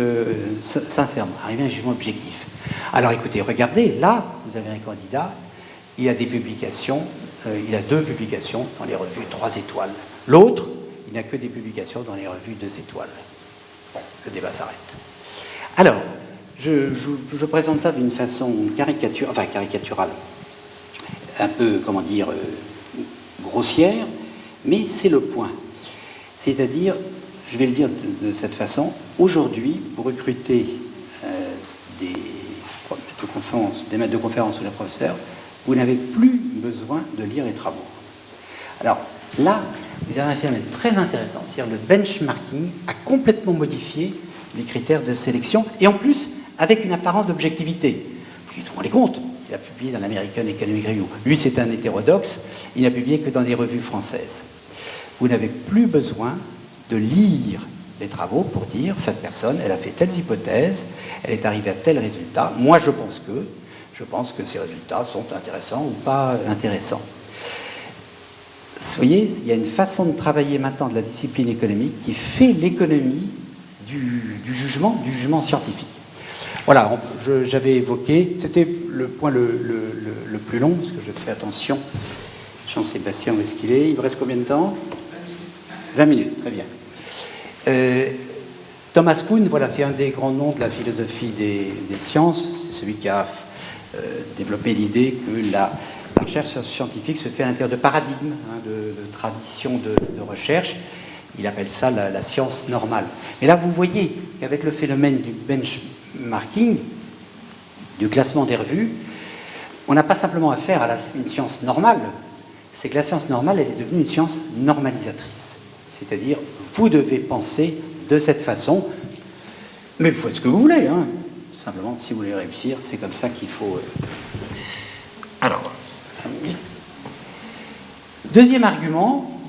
sincèrement, arriver à un jugement objectif. Alors écoutez, regardez, là, vous avez un candidat, il a des publications, il a 2 publications dans les revues 3 étoiles. L'autre, il n'a que des publications dans les revues 2 étoiles. Bon, le débat s'arrête. Alors, je présente ça d'une façon caricaturale, un peu, grossière, mais c'est le point. C'est-à-dire, je vais le dire de cette façon, aujourd'hui, pour recruter des maîtres de conférences ou des professeurs, vous n'avez plus besoin de lire les travaux. Alors, là, vous avez un phénomène très intéressant, c'est-à-dire le benchmarking a complètement modifié les critères de sélection, et en plus, avec une apparence d'objectivité. Vous vous rendez compte, il a publié dans l'American Economic Review. Lui, c'est un hétérodoxe, il n'a publié que dans des revues françaises. Vous n'avez plus besoin de lire les travaux pour dire, cette personne, elle a fait telles hypothèses, elle est arrivée à tel résultat. Moi, je pense que ces résultats sont intéressants ou pas intéressants. Vous voyez, il y a une façon de travailler maintenant de la discipline économique qui fait l'économie du jugement scientifique. Voilà, j'avais évoqué, c'était le point le plus long, parce que je fais attention. Jean-Sébastien, où est-ce qu'il est? Il me reste combien de temps? 20 minutes, très bien. Thomas Kuhn, voilà, c'est un des grands noms de la philosophie des sciences. C'est celui qui a développé l'idée que la recherche scientifique se fait à l'intérieur de paradigmes, de traditions de recherche. Il appelle ça la science normale. Mais là, vous voyez qu'avec le phénomène du benchmarking, du classement des revues, on n'a pas simplement affaire à une science normale, c'est que la science normale, elle est devenue une science normalisatrice. C'est-à-dire, vous devez penser de cette façon, mais vous faites ce que vous voulez. Simplement, si vous voulez réussir, c'est comme ça qu'il faut... Alors, deuxième argument,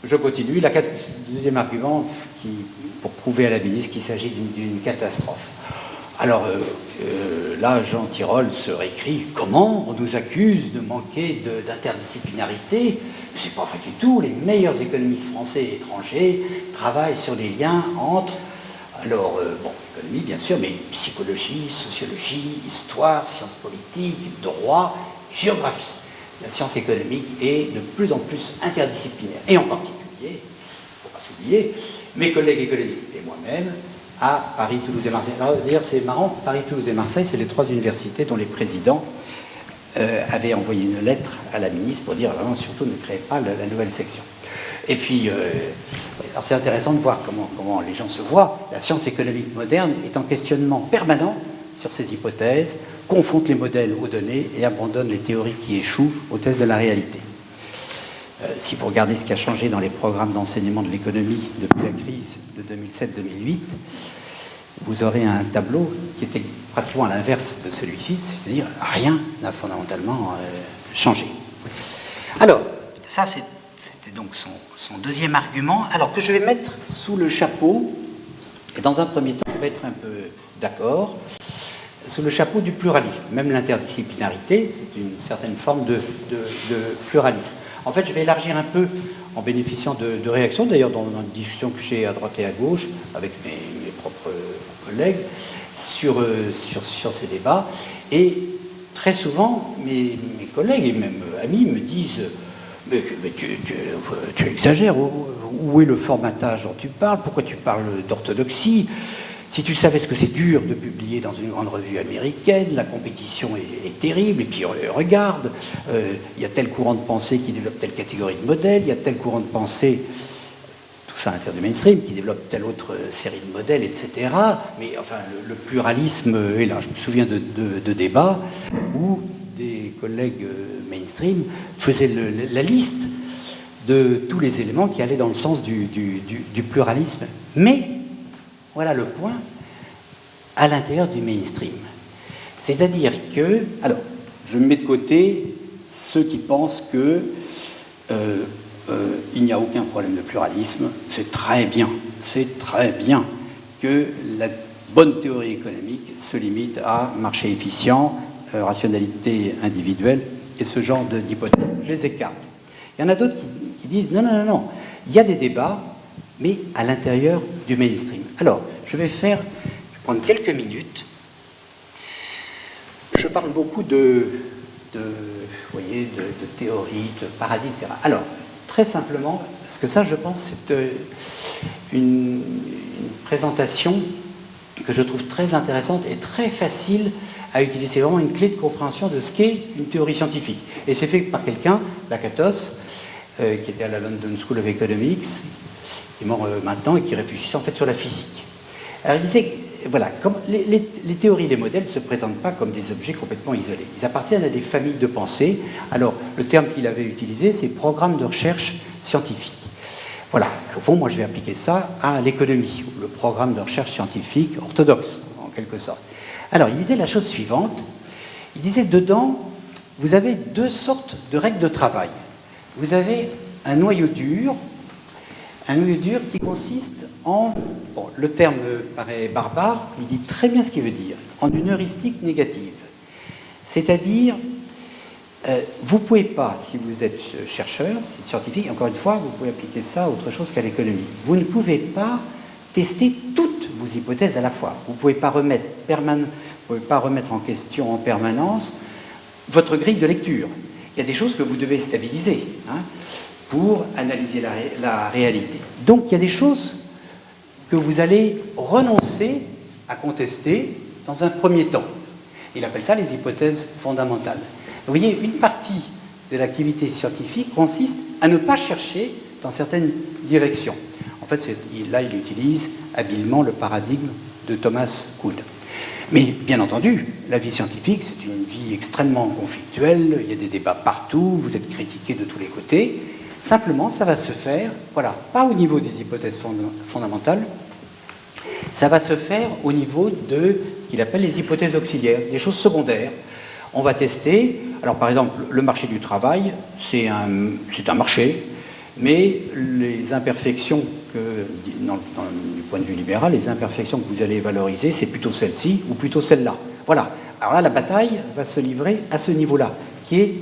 je continue, deuxième argument pour prouver à la ministre qu'il s'agit d'une catastrophe. Alors là, Jean Tirole se récrie, comment on nous accuse de manquer d'interdisciplinarité? C'est pas vrai du tout, les meilleurs économistes français et étrangers travaillent sur les liens entre, économie bien sûr, mais psychologie, sociologie, histoire, sciences politiques, droit, géographie. La science économique est de plus en plus interdisciplinaire. Et en particulier, il ne faut pas s'oublier, mes collègues économistes et moi-même, à Paris, Toulouse et Marseille. Alors, d'ailleurs, c'est marrant, Paris, Toulouse et Marseille, c'est les 3 universités dont les présidents avaient envoyé une lettre à la ministre pour dire, vraiment, surtout, ne créez pas la nouvelle section. Et puis, alors c'est intéressant de voir comment les gens se voient. La science économique moderne est en questionnement permanent sur ses hypothèses, confronte les modèles aux données et abandonne les théories qui échouent aux tests de la réalité. Si vous regardez ce qui a changé dans les programmes d'enseignement de l'économie depuis la crise de 2007-2008, vous aurez un tableau qui était pratiquement à l'inverse de celui-ci, c'est-à-dire rien n'a fondamentalement changé. Alors, ça c'était donc son deuxième argument, alors que je vais mettre sous le chapeau, et dans un premier temps, on va être un peu d'accord, sous le chapeau du pluralisme. Même l'interdisciplinarité, c'est une certaine forme de pluralisme. En fait, je vais élargir un peu en bénéficiant de réactions, d'ailleurs dans une discussion que j'ai à droite et à gauche avec mes propres collègues sur ces débats. Et très souvent, mes collègues et même amis me disent « Mais tu exagères, où est le formatage dont tu parles? Pourquoi tu parles d'orthodoxie? Si tu savais ce que c'est dur de publier dans une grande revue américaine, la compétition est terrible, et puis regarde, il y a tel courant de pensée qui développe telle catégorie de modèles, il y a tel courant de pensée, tout ça à l'intérieur du mainstream, qui développe telle autre série de modèles, etc. Mais enfin, le pluralisme est là. Je me souviens de débats où des collègues mainstream faisaient la liste de tous les éléments qui allaient dans le sens du pluralisme. Mais voilà le point à l'intérieur du mainstream. C'est-à-dire que, alors, je mets de côté ceux qui pensent que il n'y a aucun problème de pluralisme. C'est très bien que la bonne théorie économique se limite à marché efficient, rationalité individuelle et ce genre d'hypothèses. Je les écarte. Il y en a d'autres qui disent non, il y a des débats, mais à l'intérieur du mainstream. Alors, je vais prendre quelques minutes. Je parle beaucoup de théorie, de paradigme, etc. Alors, très simplement, parce que ça, je pense, c'est une présentation que je trouve très intéressante et très facile à utiliser. C'est vraiment une clé de compréhension de ce qu'est une théorie scientifique. Et c'est fait par quelqu'un, Lakatos, qui était à la London School of Economics, qui est mort maintenant et qui réfléchissait en fait sur la physique. Alors il disait, voilà, comme les théories, les modèles ne se présentent pas comme des objets complètement isolés. Ils appartiennent à des familles de pensée. Alors le terme qu'il avait utilisé, c'est programme de recherche scientifique. Voilà, au fond, moi je vais appliquer ça à l'économie, le programme de recherche scientifique orthodoxe, en quelque sorte. Alors il disait la chose suivante, il disait dedans, vous avez deux sortes de règles de travail. Vous avez un noyau dur qui consiste en, bon, le terme paraît barbare, il dit très bien ce qu'il veut dire, en une heuristique négative. C'est-à-dire, vous ne pouvez pas, si vous êtes chercheur, scientifique, encore une fois, vous pouvez appliquer ça à autre chose qu'à l'économie. Vous ne pouvez pas tester toutes vos hypothèses à la fois. Vous ne pouvez pas remettre en question en permanence votre grille de lecture. Il y a des choses que vous devez stabiliser pour analyser la réalité. Donc il y a des choses que vous allez renoncer à contester dans un premier temps. Il appelle ça les hypothèses fondamentales. Vous voyez, une partie de l'activité scientifique consiste à ne pas chercher dans certaines directions. En fait, là, il utilise habilement le paradigme de Thomas Kuhn. Mais, bien entendu, la vie scientifique, c'est une vie extrêmement conflictuelle, il y a des débats partout, vous êtes critiqués de tous les côtés. Simplement, ça va se faire, voilà, pas au niveau des hypothèses fondamentales, ça va se faire au niveau de ce qu'il appelle les hypothèses auxiliaires, des choses secondaires. On va tester, alors par exemple, le marché du travail, c'est un marché, mais les imperfections du point de vue libéral, les imperfections que vous allez valoriser, c'est plutôt celle-ci ou plutôt celle-là. Voilà. Alors là, la bataille va se livrer à ce niveau-là, qui est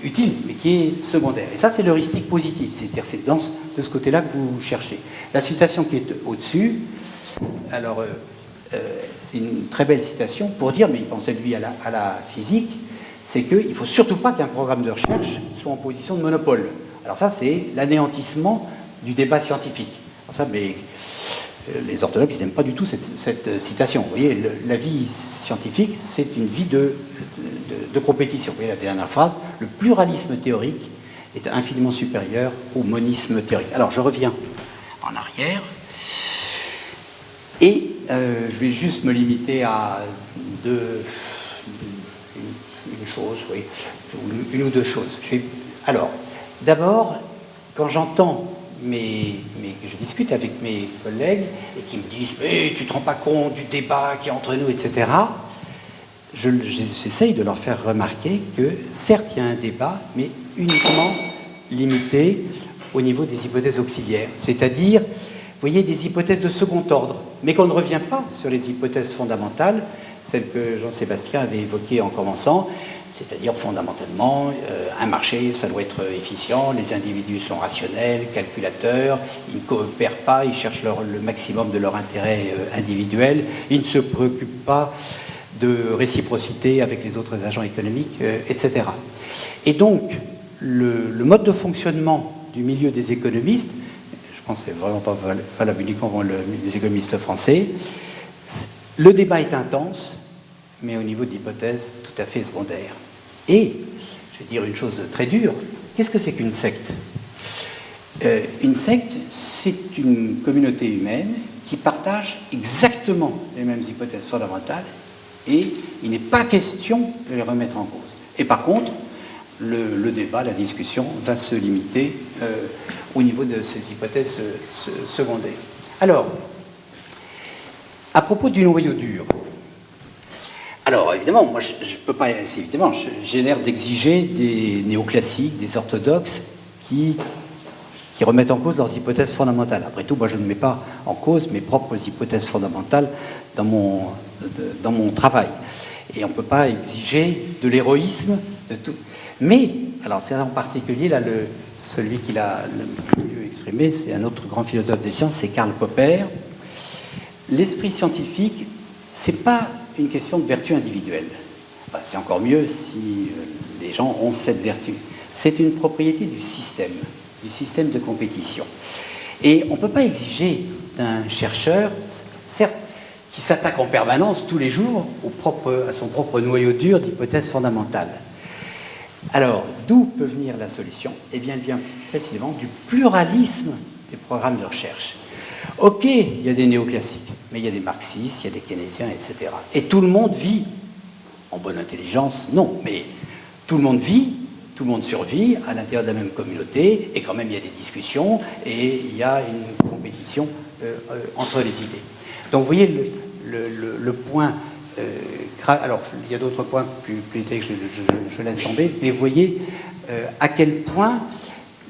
utile, mais qui est secondaire. Et ça, c'est l'heuristique positive, c'est-à-dire c'est de ce côté-là que vous cherchez. La citation qui est au-dessus, alors c'est une très belle citation pour dire, mais il pensait lui à la physique, c'est qu'il ne faut surtout pas qu'un programme de recherche soit en position de monopole. Alors ça, c'est l'anéantissement du débat scientifique. Alors ça, mais les orthodoxes, ils n'aiment pas du tout cette citation. Vous voyez, la vie scientifique, c'est une vie de compétition. Vous voyez la dernière phrase, le pluralisme théorique est infiniment supérieur au monisme théorique. Alors, je reviens en arrière, et je vais juste me limiter à une ou deux choses. Alors, d'abord, quand j'entends mais que je discute avec mes collègues et qui me disent « Mais tu te rends pas compte du débat qui est entre nous, etc. » J'essaye de leur faire remarquer que certes il y a un débat, mais uniquement limité au niveau des hypothèses auxiliaires. C'est-à-dire, vous voyez, des hypothèses de second ordre, mais qu'on ne revient pas sur les hypothèses fondamentales, celles que Jean-Sébastien avait évoquées en commençant, c'est-à-dire fondamentalement, un marché, ça doit être efficient, les individus sont rationnels, calculateurs, ils ne coopèrent pas, ils cherchent le maximum de leur intérêt individuel, ils ne se préoccupent pas de réciprocité avec les autres agents économiques, etc. Et donc, le mode de fonctionnement du milieu des économistes, je pense que c'est vraiment pas valable uniquement pour les économistes français, le débat est intense, mais au niveau d'hypothèses tout à fait secondaires. Et, je vais dire une chose très dure, qu'est-ce que c'est qu'une secte ? Une secte, c'est une communauté humaine qui partage exactement les mêmes hypothèses fondamentales et il n'est pas question de les remettre en cause. Et par contre, le débat, la discussion va se limiter au niveau de ces hypothèses secondaires. Alors, à propos du noyau dur, alors évidemment, moi je ne peux pas, évidemment, j'ai l'air d'exiger des néoclassiques, des orthodoxes qui remettent en cause leurs hypothèses fondamentales. Après tout, moi je ne mets pas en cause mes propres hypothèses fondamentales dans mon travail. Et on ne peut pas exiger de l'héroïsme de tout. Mais, alors c'est en particulier, là, celui qui l'a le mieux exprimé, c'est un autre grand philosophe des sciences, c'est Karl Popper. L'esprit scientifique, ce n'est pas une question de vertu individuelle. Enfin, c'est encore mieux si les gens ont cette vertu. C'est une propriété du système de compétition. Et on ne peut pas exiger d'un chercheur, certes, qui s'attaque en permanence tous les jours à son propre noyau dur d'hypothèses fondamentales. Alors, d'où peut venir la solution ? Eh bien, elle vient précisément du pluralisme des programmes de recherche. Ok, il y a des néoclassiques, mais il y a des marxistes, il y a des keynésiens, etc. Et tout le monde vit, en bonne intelligence, non, mais tout le monde vit, tout le monde survit à l'intérieur de la même communauté, et quand même il y a des discussions, et il y a une compétition entre les idées. Donc vous voyez le point... alors, il y a d'autres points plus détaillés que je laisse tomber, mais vous voyez à quel point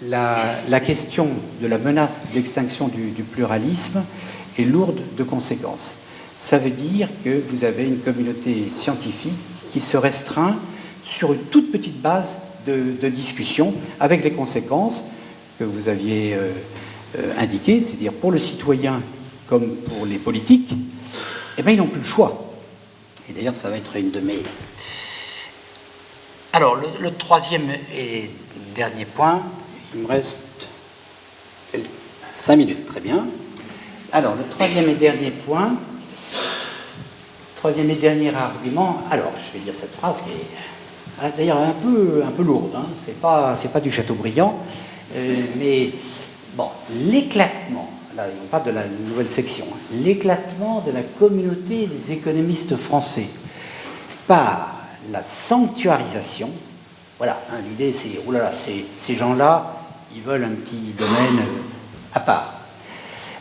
la question de la menace d'extinction du pluralisme est lourde de conséquences. Ça veut dire que vous avez une communauté scientifique qui se restreint sur une toute petite base de discussion, avec les conséquences que vous aviez indiquées, c'est-à-dire pour le citoyen comme pour les politiques, eh bien, ils n'ont plus le choix. Et d'ailleurs, ça va être une de mes... Alors, le troisième et dernier point, il me reste 5 minutes, très bien. Alors, le troisième et dernier point, troisième et dernier argument, alors, je vais dire cette phrase qui est d'ailleurs un peu lourde, hein. C'est pas du Chateaubriand, mais bon, l'éclatement, là on parle de la nouvelle section, hein, l'éclatement de la communauté des économistes français par la sanctuarisation, voilà, hein, l'idée c'est, oh là là, ces gens-là, ils veulent un petit domaine à part.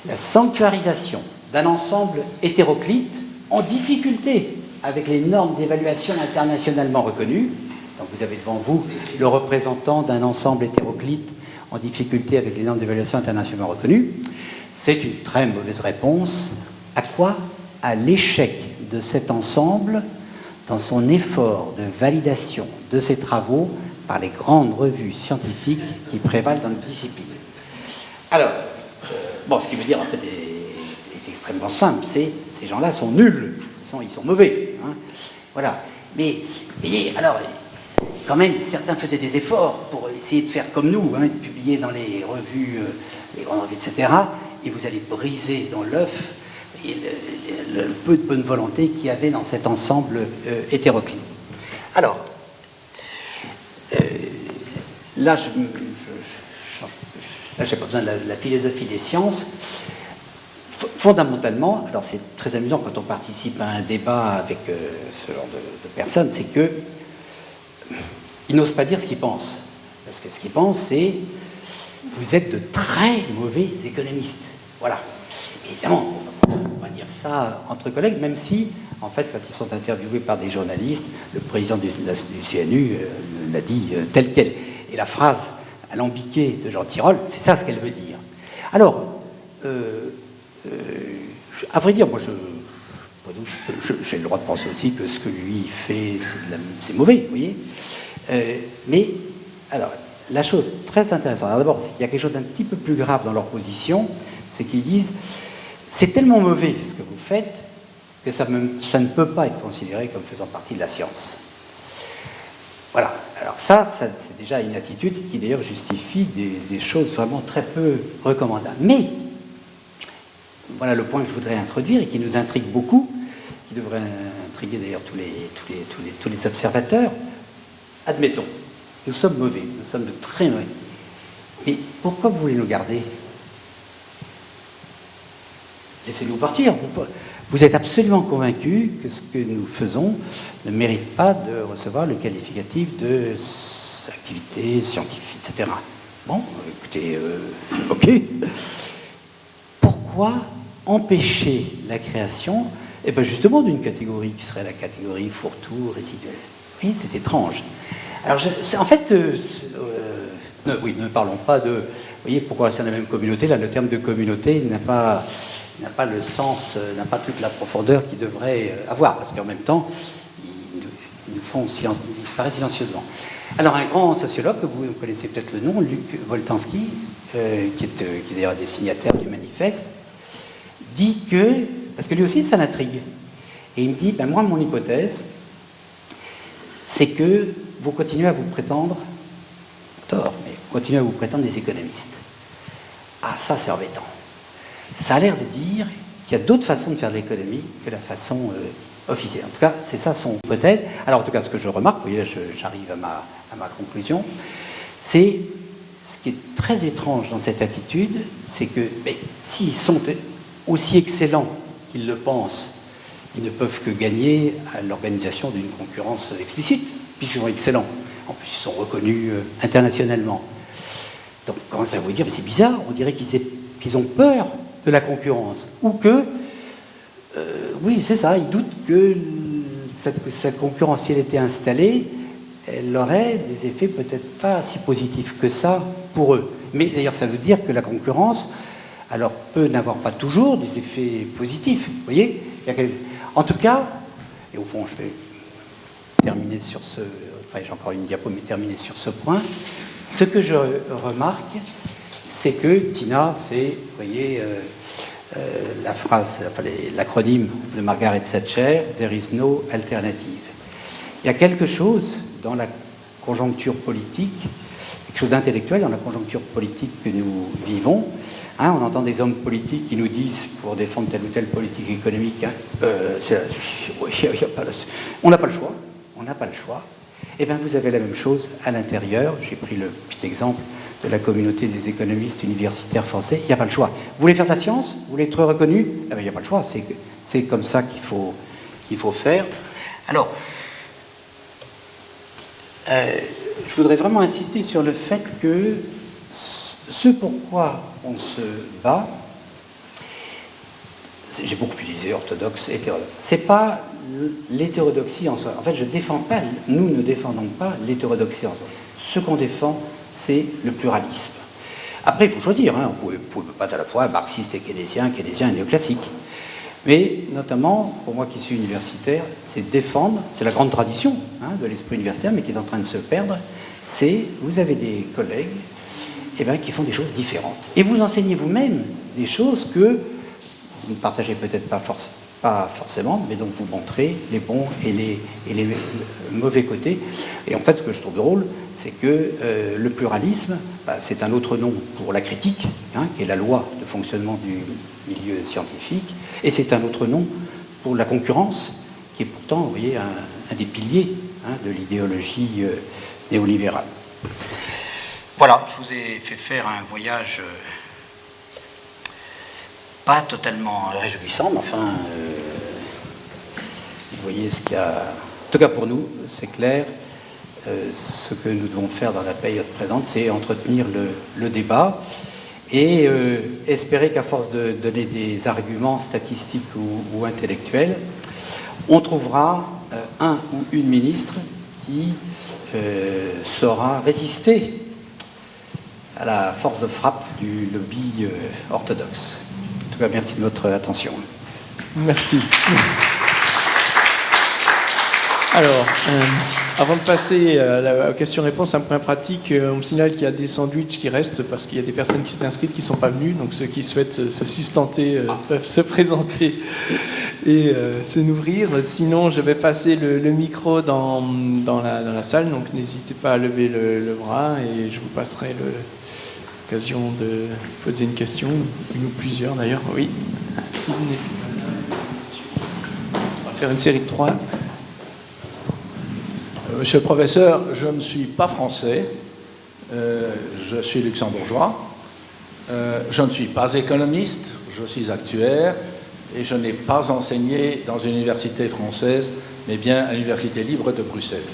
La sanctuarisation d'un ensemble hétéroclite en difficulté avec les normes d'évaluation internationalement reconnues. Donc vous avez devant vous le représentant d'un ensemble hétéroclite en difficulté avec les normes d'évaluation internationalement reconnues. C'est une très mauvaise réponse. À quoi ? À l'échec de cet ensemble dans son effort de validation de ses travaux par les grandes revues scientifiques qui prévalent dans notre discipline. Alors, bon, ce qui veut dire en fait est extrêmement simple, c'est ces gens-là sont nuls, ils sont mauvais. Hein, voilà. Mais, voyez, alors, quand même, certains faisaient des efforts pour essayer de faire comme nous, hein, de publier dans les revues, les grandes revues, etc. Et vous allez briser dans l'œuf le peu de bonne volonté qu'il y avait dans cet ensemble hétéroclite. Alors, là, j'ai pas besoin de la philosophie des sciences. Fondamentalement, alors c'est très amusant quand on participe à un débat avec ce genre de personnes, c'est qu'ils n'osent pas dire ce qu'ils pensent. Parce que ce qu'ils pensent, c'est vous êtes de très mauvais économistes. Voilà. Évidemment, on va dire ça entre collègues, même si, en fait, quand ils sont interviewés par des journalistes, le président du CNU l'a dit tel quel. Et la phrase alambiquée de Jean Tirole, c'est ça ce qu'elle veut dire. Alors, à vrai dire, moi, j'ai le droit de penser aussi que ce que lui fait, c'est mauvais, vous voyez. Mais, alors, la chose très intéressante, alors d'abord, il y a quelque chose d'un petit peu plus grave dans leur position, c'est qu'ils disent, c'est tellement mauvais ce que vous faites, que ça ne peut pas être considéré comme faisant partie de la science. Voilà. Alors ça c'est déjà une attitude qui d'ailleurs justifie des choses vraiment très peu recommandables. Mais, voilà le point que je voudrais introduire et qui nous intrigue beaucoup, qui devrait intriguer d'ailleurs tous les observateurs. Admettons, nous sommes mauvais, nous sommes de très mauvais. Mais pourquoi vous voulez nous garder ? Laissez-nous partir. Vous êtes absolument convaincus que ce que nous faisons ne mérite pas de recevoir le qualificatif de activité scientifique, etc. Bon, écoutez, ok. Pourquoi empêcher la création, eh bien justement d'une catégorie qui serait la catégorie fourre-tout résiduelle? Oui, c'est étrange. Alors, en fait, ne parlons pas de... Vous voyez, pourquoi c'est la même communauté? Là, le terme de communauté n'a pas le sens, n'a pas toute la profondeur qu'il devrait avoir, parce qu'en même temps, ils nous font disparaître silencieusement. Alors, un grand sociologue, que vous connaissez peut-être le nom, Luc Boltanski, qui est d'ailleurs des signataires du manifeste, dit que, parce que lui aussi, ça l'intrigue, et il me dit, ben moi, mon hypothèse, c'est que vous continuez à vous prétendre, tort, mais vous continuez à vous prétendre des économistes. Ah, ça, c'est embêtant. Ça a l'air de dire qu'il y a d'autres façons de faire de l'économie que la façon officielle. En tout cas, c'est ça son hypothèse. Alors, en tout cas, ce que je remarque, vous voyez, j'arrive à ma conclusion, c'est ce qui est très étrange dans cette attitude, c'est que s'ils sont aussi excellents qu'ils le pensent, ils ne peuvent que gagner à l'organisation d'une concurrence explicite, puisqu'ils sont excellents. En plus, ils sont reconnus internationalement. Donc, comment ça veut dire? Mais c'est bizarre, on dirait qu'ils ont peur de la concurrence. Ou que, oui, c'est ça, ils doutent que cette concurrence, si elle était installée, elle aurait des effets peut-être pas si positifs que ça pour eux. Mais d'ailleurs, ça veut dire que la concurrence, alors, peut n'avoir pas toujours des effets positifs. Vous voyez? En tout cas, et au fond, je vais terminer sur ce... Enfin, j'ai encore une diapo, mais terminer sur ce point. Ce que je remarque, c'est que TINA, c'est, vous voyez, la phrase, enfin, l'acronyme de Margaret Thatcher, « There is no alternative ». Il y a quelque chose dans la conjoncture politique, quelque chose d'intellectuel dans la conjoncture politique que nous vivons. Hein, on entend des hommes politiques qui nous disent, pour défendre telle ou telle politique économique, on n'a pas le choix, on n'a pas le choix. Eh bien, vous avez la même chose à l'intérieur. J'ai pris le petit exemple de la communauté des économistes universitaires français. Il n'y a pas le choix. Vous voulez faire de la science? Vous voulez être reconnu? Eh bien, il n'y a pas le choix. C'est comme ça qu'il faut faire. Alors, je voudrais vraiment insister sur le fait que ce pourquoi on se bat, j'ai beaucoup utilisé orthodoxe, hétérodoxe. C'est pas l'hétérodoxie en soi. En fait, nous ne défendons pas l'hétérodoxie en soi. Ce qu'on défend, c'est le pluralisme. Après, il faut choisir. Hein. Vous pouvez pas à la fois marxiste et keynésien et néoclassique. Mais notamment, pour moi qui suis universitaire, c'est défendre, c'est la grande tradition de l'esprit universitaire, mais qui est en train de se perdre, c'est, vous avez des collègues qui font des choses différentes. Et vous enseignez vous-même des choses que vous ne partagez peut-être pas forcément, mais donc vous montrez les bons et les mauvais côtés. Et en fait, ce que je trouve drôle, c'est que le pluralisme, c'est un autre nom pour la critique, qui est la loi de fonctionnement du milieu scientifique, et c'est un autre nom pour la concurrence, qui est pourtant, vous voyez, un des piliers de l'idéologie néolibérale. Voilà, je vous ai fait faire un voyage pas totalement réjouissant, mais enfin, vous voyez ce qu'il y a... En tout cas pour nous, c'est clair, ce que nous devons faire dans la période présente, c'est entretenir le débat et espérer qu'à force de donner des arguments statistiques ou intellectuels, on trouvera un ou une ministre qui saura résister à la force de frappe du lobby orthodoxe. En tout cas, merci de votre attention. Merci. Alors, avant de passer à la question-réponse, un point pratique, on me signale qu'il y a des sandwichs qui restent parce qu'il y a des personnes qui s'étaient inscrites qui ne sont pas venues, donc ceux qui souhaitent se sustenter peuvent se présenter et se nourrir. Sinon, je vais passer le micro dans la salle, donc n'hésitez pas à lever le bras et je vous passerai l'occasion de poser une question, une ou plusieurs d'ailleurs. Oui. On va faire une série de 3. Monsieur le professeur, je ne suis pas français, je suis luxembourgeois, je ne suis pas économiste, je suis actuaire et je n'ai pas enseigné dans une université française, mais bien à l'Université libre de Bruxelles.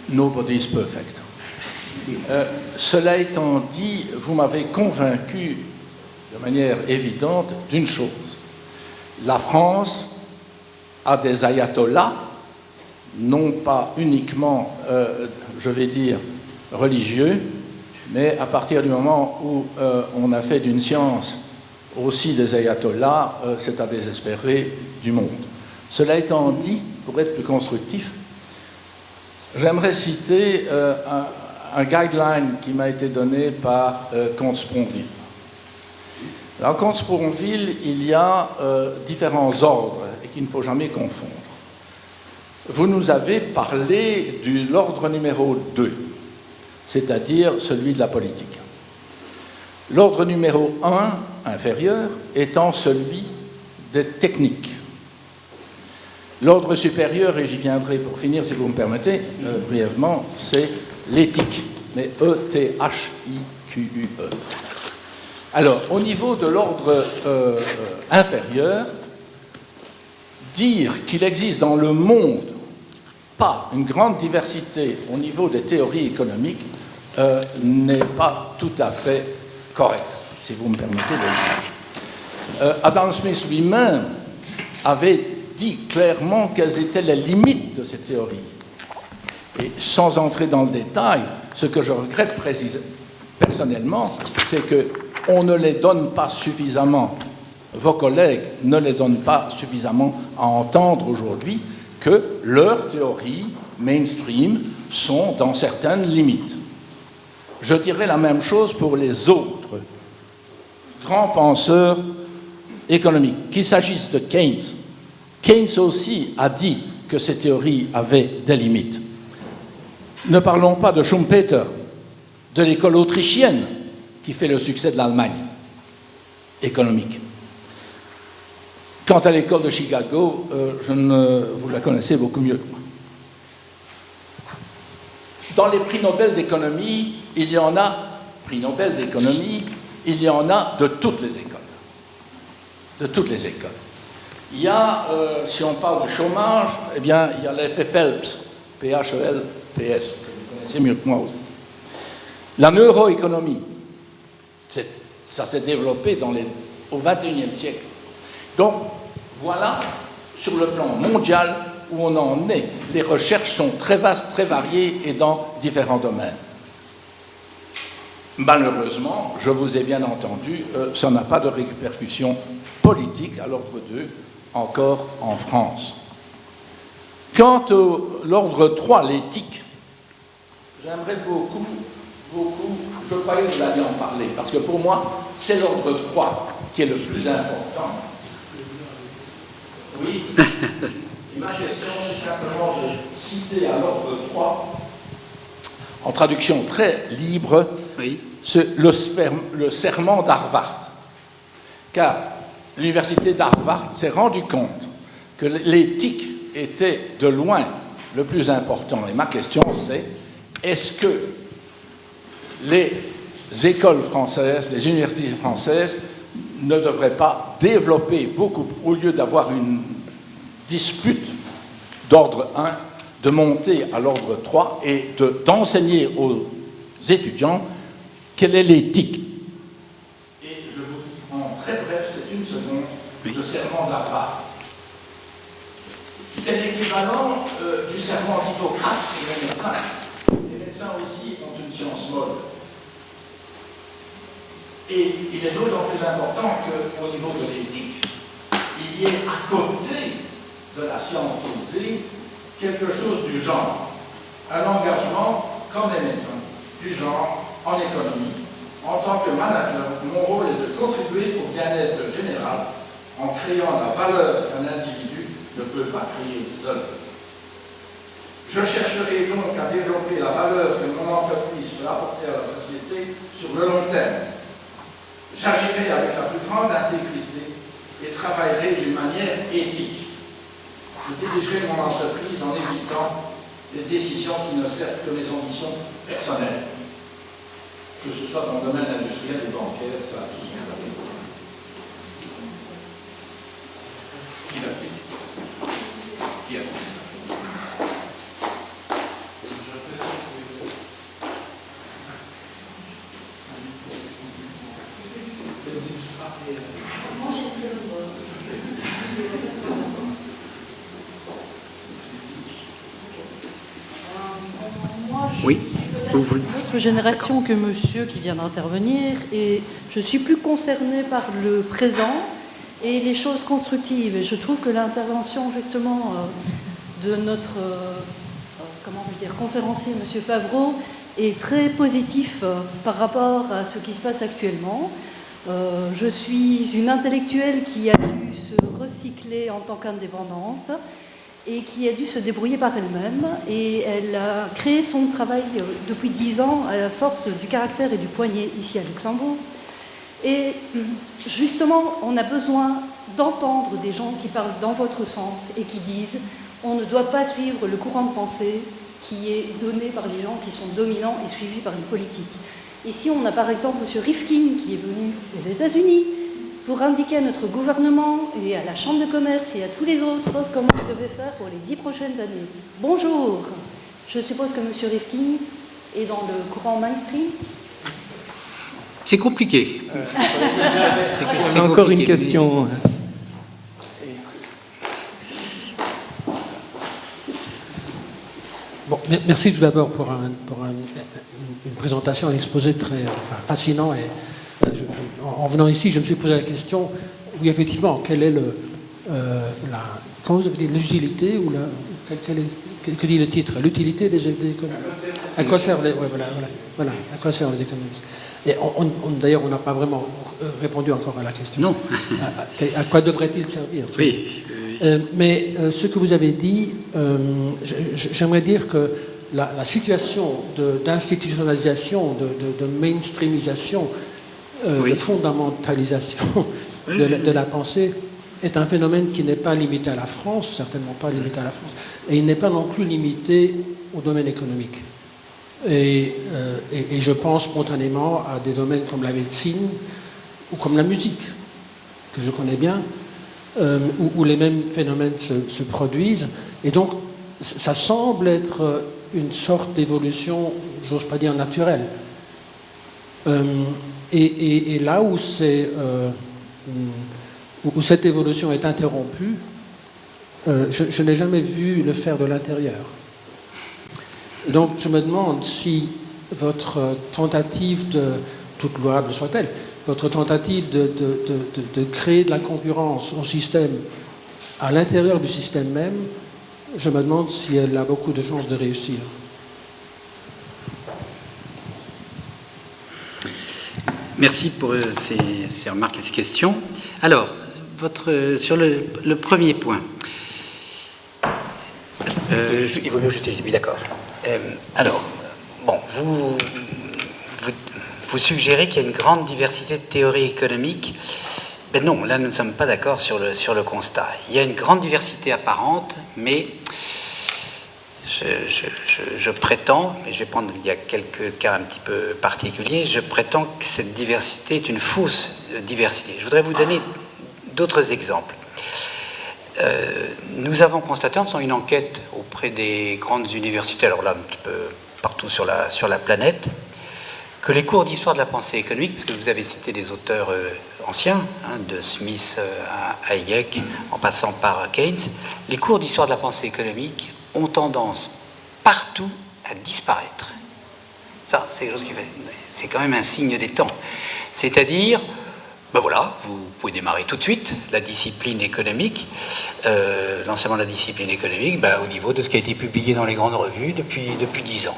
Nobody is perfect. Cela étant dit, vous m'avez convaincu de manière évidente d'une chose. La France a des ayatollahs, non pas uniquement, je vais dire, religieux, mais à partir du moment où on a fait d'une science aussi des ayatollahs, c'est à désespérer du monde. Cela étant dit, pour être plus constructif, j'aimerais citer un guideline qui m'a été donné par Comte Sponville. Dans Comte Sponville, il y a différents ordres et qu'il ne faut jamais confondre. Vous nous avez parlé de l'ordre numéro 2, c'est-à-dire celui de la politique. L'ordre numéro 1, inférieur, étant celui des techniques. L'ordre supérieur, et j'y viendrai pour finir si vous me permettez, brièvement, c'est l'éthique, mais E-T-H-I-Q-U-E. Alors, au niveau de l'ordre inférieur, dire qu'il existe dans le monde pas une grande diversité au niveau des théories économiques n'est pas tout à fait correct, si vous me permettez de le dire. Adam Smith lui-même avait dit clairement quelles étaient les limites de ces théories. Et sans entrer dans le détail, ce que je regrette personnellement, c'est qu'on ne les donne pas suffisamment, vos collègues ne les donnent pas suffisamment à entendre aujourd'hui que leurs théories mainstream sont dans certaines limites. Je dirais la même chose pour les autres grands penseurs économiques, qu'il s'agisse de Keynes. Keynes aussi a dit que ces théories avaient des limites. Ne parlons pas de Schumpeter, de l'école autrichienne qui fait le succès de l'Allemagne économique. Quant à l'école de Chicago, vous la connaissez beaucoup mieux que moi. Dans les prix Nobel d'économie, il y en a de toutes les écoles. De toutes les écoles. Il y a, si on parle de chômage, eh bien, il y a l'effet Phelps, P-H-E-L-P-S, que vous connaissez mieux que moi aussi. La neuroéconomie, ça s'est développé au XXIe siècle. Donc, voilà, sur le plan mondial, où on en est. Les recherches sont très vastes, très variées et dans différents domaines. Malheureusement, je vous ai bien entendu, ça n'a pas de répercussions politiques à l'ordre 2, encore en France. Quant à l'ordre 3, l'éthique, j'aimerais beaucoup, je croyais que vous alliez en parler, parce que pour moi, c'est l'ordre 3 qui est le plus important. Oui. Et ma question, c'est simplement de citer à l'ordre 3, en traduction très libre, oui, le serment d'Harvard. Car l'université d'Harvard s'est rendu compte que l'éthique était de loin le plus important. Et ma question, c'est est-ce que les écoles françaises, les universités françaises ne devraient pas développer beaucoup, au lieu d'avoir une dispute d'ordre 1, de monter à l'ordre 3 et d'enseigner aux étudiants quelle est l'éthique. Et je vous en très bref, c'est une seconde, le serment d'Harvard. C'est l'équivalent du serment d'Hippocrate pour les médecins. Les médecins aussi ont une science molle. Et il est d'autant plus important qu'au niveau de l'éthique, il y ait à côté de la science qu'ils aient quelque chose du genre, un engagement comme les médecins, du genre en économie. En tant que manager, mon rôle est de contribuer au bien-être général en créant la valeur qu'un individu ne peut pas créer seul. Je chercherai donc à développer la valeur que mon entreprise peut apporter à la société sur le long terme. J'agirai avec la plus grande intégrité et travaillerai d'une manière éthique. Je dirigerai mon entreprise en évitant des décisions qui ne servent que mes ambitions personnelles. Que ce soit dans le domaine industriel ou bancaire, ça a tout son avis. Qui l'a fait? Qui a fait? Oui. Une autre génération que monsieur qui vient d'intervenir, et je suis plus concernée par le présent et les choses constructives. Et je trouve que l'intervention justement de notre conférencier, monsieur Favreau, est très positif par rapport à ce qui se passe actuellement. Je suis une intellectuelle qui a dû se recycler en tant qu'indépendante et qui a dû se débrouiller par elle-même. Et elle a créé son travail depuis 10 ans à la force du caractère et du poignet ici à Luxembourg. Et justement, on a besoin d'entendre des gens qui parlent dans votre sens et qui disent on ne doit pas suivre le courant de pensée qui est donné par les gens qui sont dominants et suivis par une politique. Ici, on a par exemple M. Rifkin qui est venu aux États-Unis pour indiquer à notre gouvernement et à la Chambre de commerce et à tous les autres comment ils devaient faire pour les 10 prochaines années. Bonjour, je suppose que M. Rifkin est dans le courant mainstream. C'est compliqué. On a encore une question. Bon, merci tout d'abord pour une présentation, un exposé très fascinant. Et en venant ici, je me suis posé la question, oui, effectivement, quelle est l'utilité ou que dit le titre? L'utilité des économistes. À quoi servent les économistes? Et d'ailleurs, on n'a pas vraiment répondu encore à la question. Non. À quoi devrait-il servir? Oui. Mais ce que vous avez dit, j'aimerais dire que la situation d'institutionnalisation, de mainstreamisation, de fondamentalisation de la pensée est un phénomène qui n'est pas limité à la France, certainement pas limité à la France, et il n'est pas non plus limité au domaine économique. Et je pense spontanément à des domaines comme la médecine ou comme la musique, que je connais bien, où les mêmes phénomènes se produisent. Et donc, ça semble être une sorte d'évolution, j'ose pas dire naturelle. Et là où cette évolution est interrompue, je n'ai jamais vu le faire de l'intérieur. Donc je me demande si votre tentative toute louable soit-elle, votre tentative de créer de la concurrence au système, à l'intérieur du système même, je me demande si elle a beaucoup de chances de réussir. Merci pour ces remarques et ces questions. Alors, sur le premier point. Il vaut mieux que j'utilise, oui, d'accord. Alors, bon, vous suggérez qu'il y a une grande diversité de théories économiques. Ben non, là, nous ne sommes pas d'accord sur le constat. Il y a une grande diversité apparente, mais je prétends, et je vais prendre, il y a quelques cas un petit peu particuliers, je prétends que cette diversité est une fausse diversité. Je voudrais vous donner d'autres exemples. nous avons constaté en faisant une enquête auprès des grandes universités, alors là un petit peu partout sur la planète, que les cours d'histoire de la pensée économique, parce que vous avez cité des auteurs anciens, de Smith à Hayek, en passant par Keynes, les cours d'histoire de la pensée économique ont tendance partout à disparaître. Ça, c'est quelque chose qui fait, c'est quand même un signe des temps. C'est-à-dire, ben voilà, vous pouvez démarrer tout de suite la discipline économique, l'enseignement de la discipline économique, ben, au niveau de ce qui a été publié dans les grandes revues depuis 10 ans.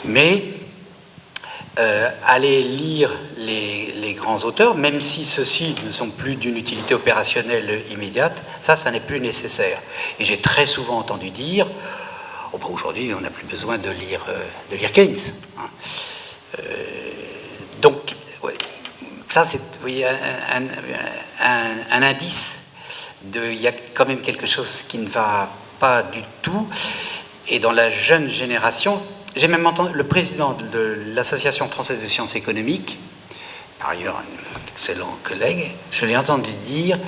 Mais allez lire les grands auteurs, même si ceux-ci ne sont plus d'une utilité opérationnelle immédiate, ça n'est plus nécessaire. Et j'ai très souvent entendu dire, oh ben aujourd'hui on n'a plus besoin de lire Keynes. Donc, ouais, ça c'est, vous voyez, un indice il y a quand même quelque chose qui ne va pas du tout. Et dans la jeune génération, j'ai même entendu le président de l'Association française des sciences économiques, par ailleurs un excellent collègue, je l'ai entendu dire,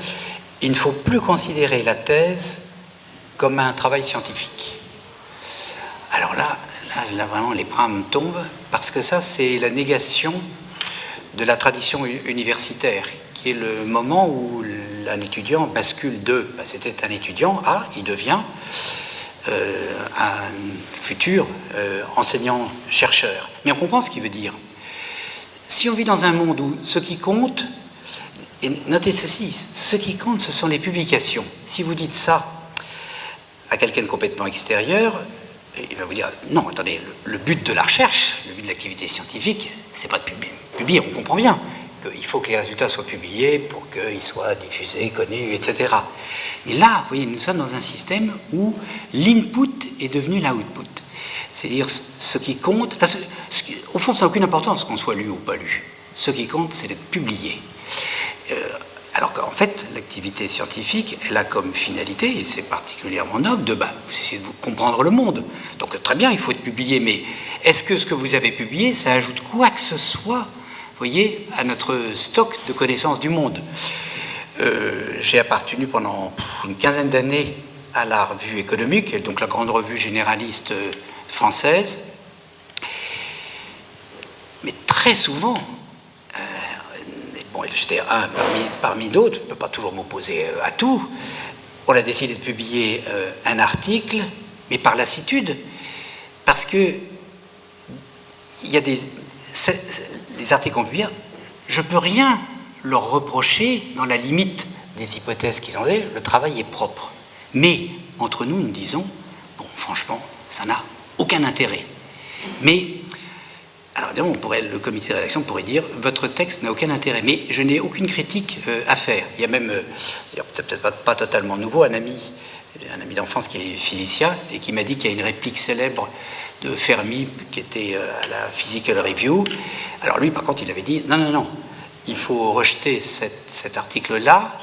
il ne faut plus considérer la thèse comme un travail scientifique. Alors là vraiment les bras me tombent, parce que ça c'est la négation de la tradition universitaire, qui est le moment où un étudiant bascule de, c'était un étudiant, à, il devient un futur enseignant-chercheur. Mais on comprend ce qu'il veut dire. Si on vit dans un monde où ce qui compte, et notez ceci, ce qui compte, ce sont les publications. Si vous dites ça à quelqu'un de complètement extérieur, il va vous dire, non, attendez, le but de la recherche, le but de l'activité scientifique, c'est pas de publier, on comprend bien qu'il faut que les résultats soient publiés pour qu'ils soient diffusés, connus, etc. Mais là, vous voyez, nous sommes dans un système où l'input est devenu l'output. C'est-à-dire, ce qui compte, là, au fond, ça n'a aucune importance qu'on soit lu ou pas lu. Ce qui compte, c'est d'être publié. Alors qu'en fait, l'activité scientifique, elle a comme finalité, et c'est particulièrement noble, vous essayez de comprendre le monde. Donc très bien, il faut être publié, mais est-ce que ce que vous avez publié, ça ajoute quoi que ce soit, vous voyez, à notre stock de connaissances du monde? J'ai appartenu pendant une quinzaine d'années à la revue économique, donc la grande revue généraliste française. Mais très souvent, j'étais un parmi d'autres, je ne peux pas toujours m'opposer à tout, on a décidé de publier un article, mais par lassitude, parce que il y a les articles qu'on publie, je ne peux rien leur reprocher dans la limite des hypothèses qu'ils ont fait, le travail est propre. Mais entre nous disons, bon, franchement, ça n'a aucun intérêt. Mais, alors évidemment, le comité de rédaction pourrait dire, votre texte n'a aucun intérêt, mais je n'ai aucune critique à faire. Il y a même, peut-être pas totalement nouveau, un ami d'enfance qui est physicien et qui m'a dit qu'il y a une réplique célèbre de Fermi qui était à la Physical Review. Alors lui, par contre, il avait dit, non, il faut rejeter cet article-là,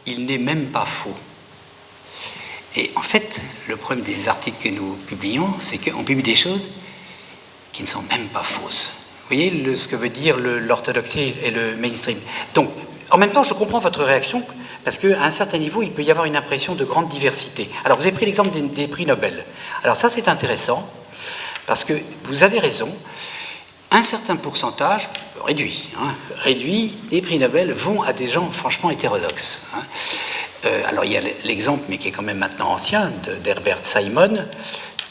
il n'est même pas faux. Et en fait, le problème des articles que nous publions, c'est qu'on publie des choses qui ne sont même pas fausses. Vous voyez ce que veut dire l'orthodoxie et le mainstream. Donc, en même temps, je comprends votre réaction, parce qu'à un certain niveau, il peut y avoir une impression de grande diversité. Alors, vous avez pris l'exemple des prix Nobel. Alors ça, c'est intéressant, parce que vous avez raison, un certain pourcentage, réduit, des prix Nobel vont à des gens franchement hétérodoxes. Alors, il y a l'exemple, mais qui est quand même maintenant ancien, d'Herbert Simon,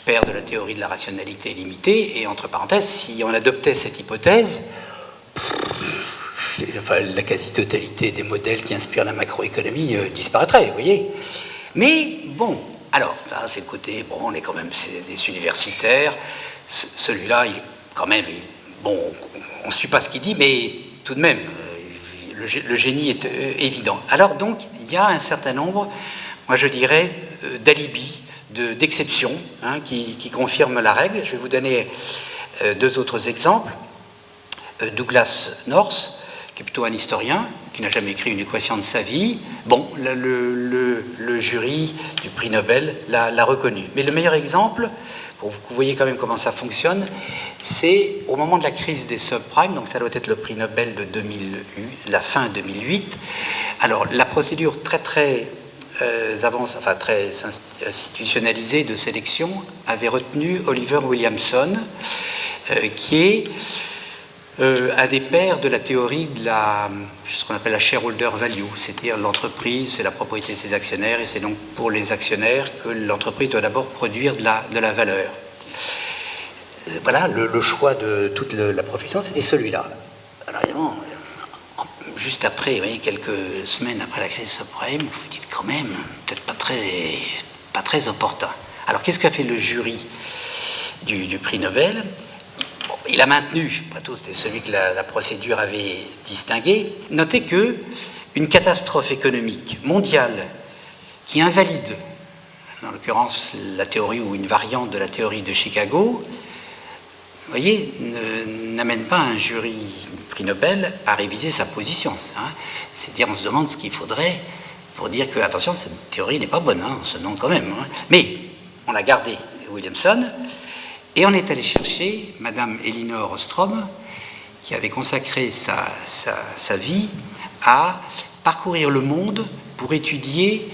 père de la théorie de la rationalité limitée, et entre parenthèses, si on adoptait cette hypothèse, la quasi-totalité des modèles qui inspirent la macroéconomie disparaîtrait, vous voyez. Mais bon, alors, c'est le côté, bon, on est quand même des universitaires, celui-là, il est quand même, bon, on ne suit pas ce qu'il dit, mais tout de même, le génie est évident. Alors donc, il y a un certain nombre, moi je dirais, d'alibis, d'exceptions, qui confirment la règle. Je vais vous donner deux autres exemples. Douglas North, qui est plutôt un historien, qui n'a jamais écrit une équation de sa vie. Bon, le jury du prix Nobel l'a reconnu. Mais le meilleur exemple, pour que vous voyez quand même comment ça fonctionne, c'est au moment de la crise des subprimes, donc ça doit être le prix Nobel de 2008, la fin 2008. Alors, la procédure très très très institutionnalisées de sélection avaient retenu Oliver Williamson, qui est un des pères de la théorie de ce qu'on appelle la shareholder value, c'est-à-dire l'entreprise, c'est la propriété de ses actionnaires, et c'est donc pour les actionnaires que l'entreprise doit d'abord produire de la valeur. Voilà, le choix de toute la profession, c'était celui-là. Alors évidemment, juste après, vous voyez, quelques semaines après la crise subprime, vous vous dites quand même, peut-être pas très opportun. Alors qu'est-ce qu'a fait le jury du prix Nobel? Bon, il a maintenu, après tout, c'était celui que la procédure avait distingué. Notez que une catastrophe économique mondiale qui invalide, en l'occurrence la théorie ou une variante de la théorie de Chicago, vous voyez, n'amène pas un jury prix Nobel à réviser sa position. Hein. C'est-à-dire, on se demande ce qu'il faudrait pour dire que, attention, cette théorie n'est pas bonne, hein, on se demande quand même. Hein. Mais on l'a gardé, Williamson, et on est allé chercher Madame Elinor Ostrom, qui avait consacré sa vie à parcourir le monde pour étudier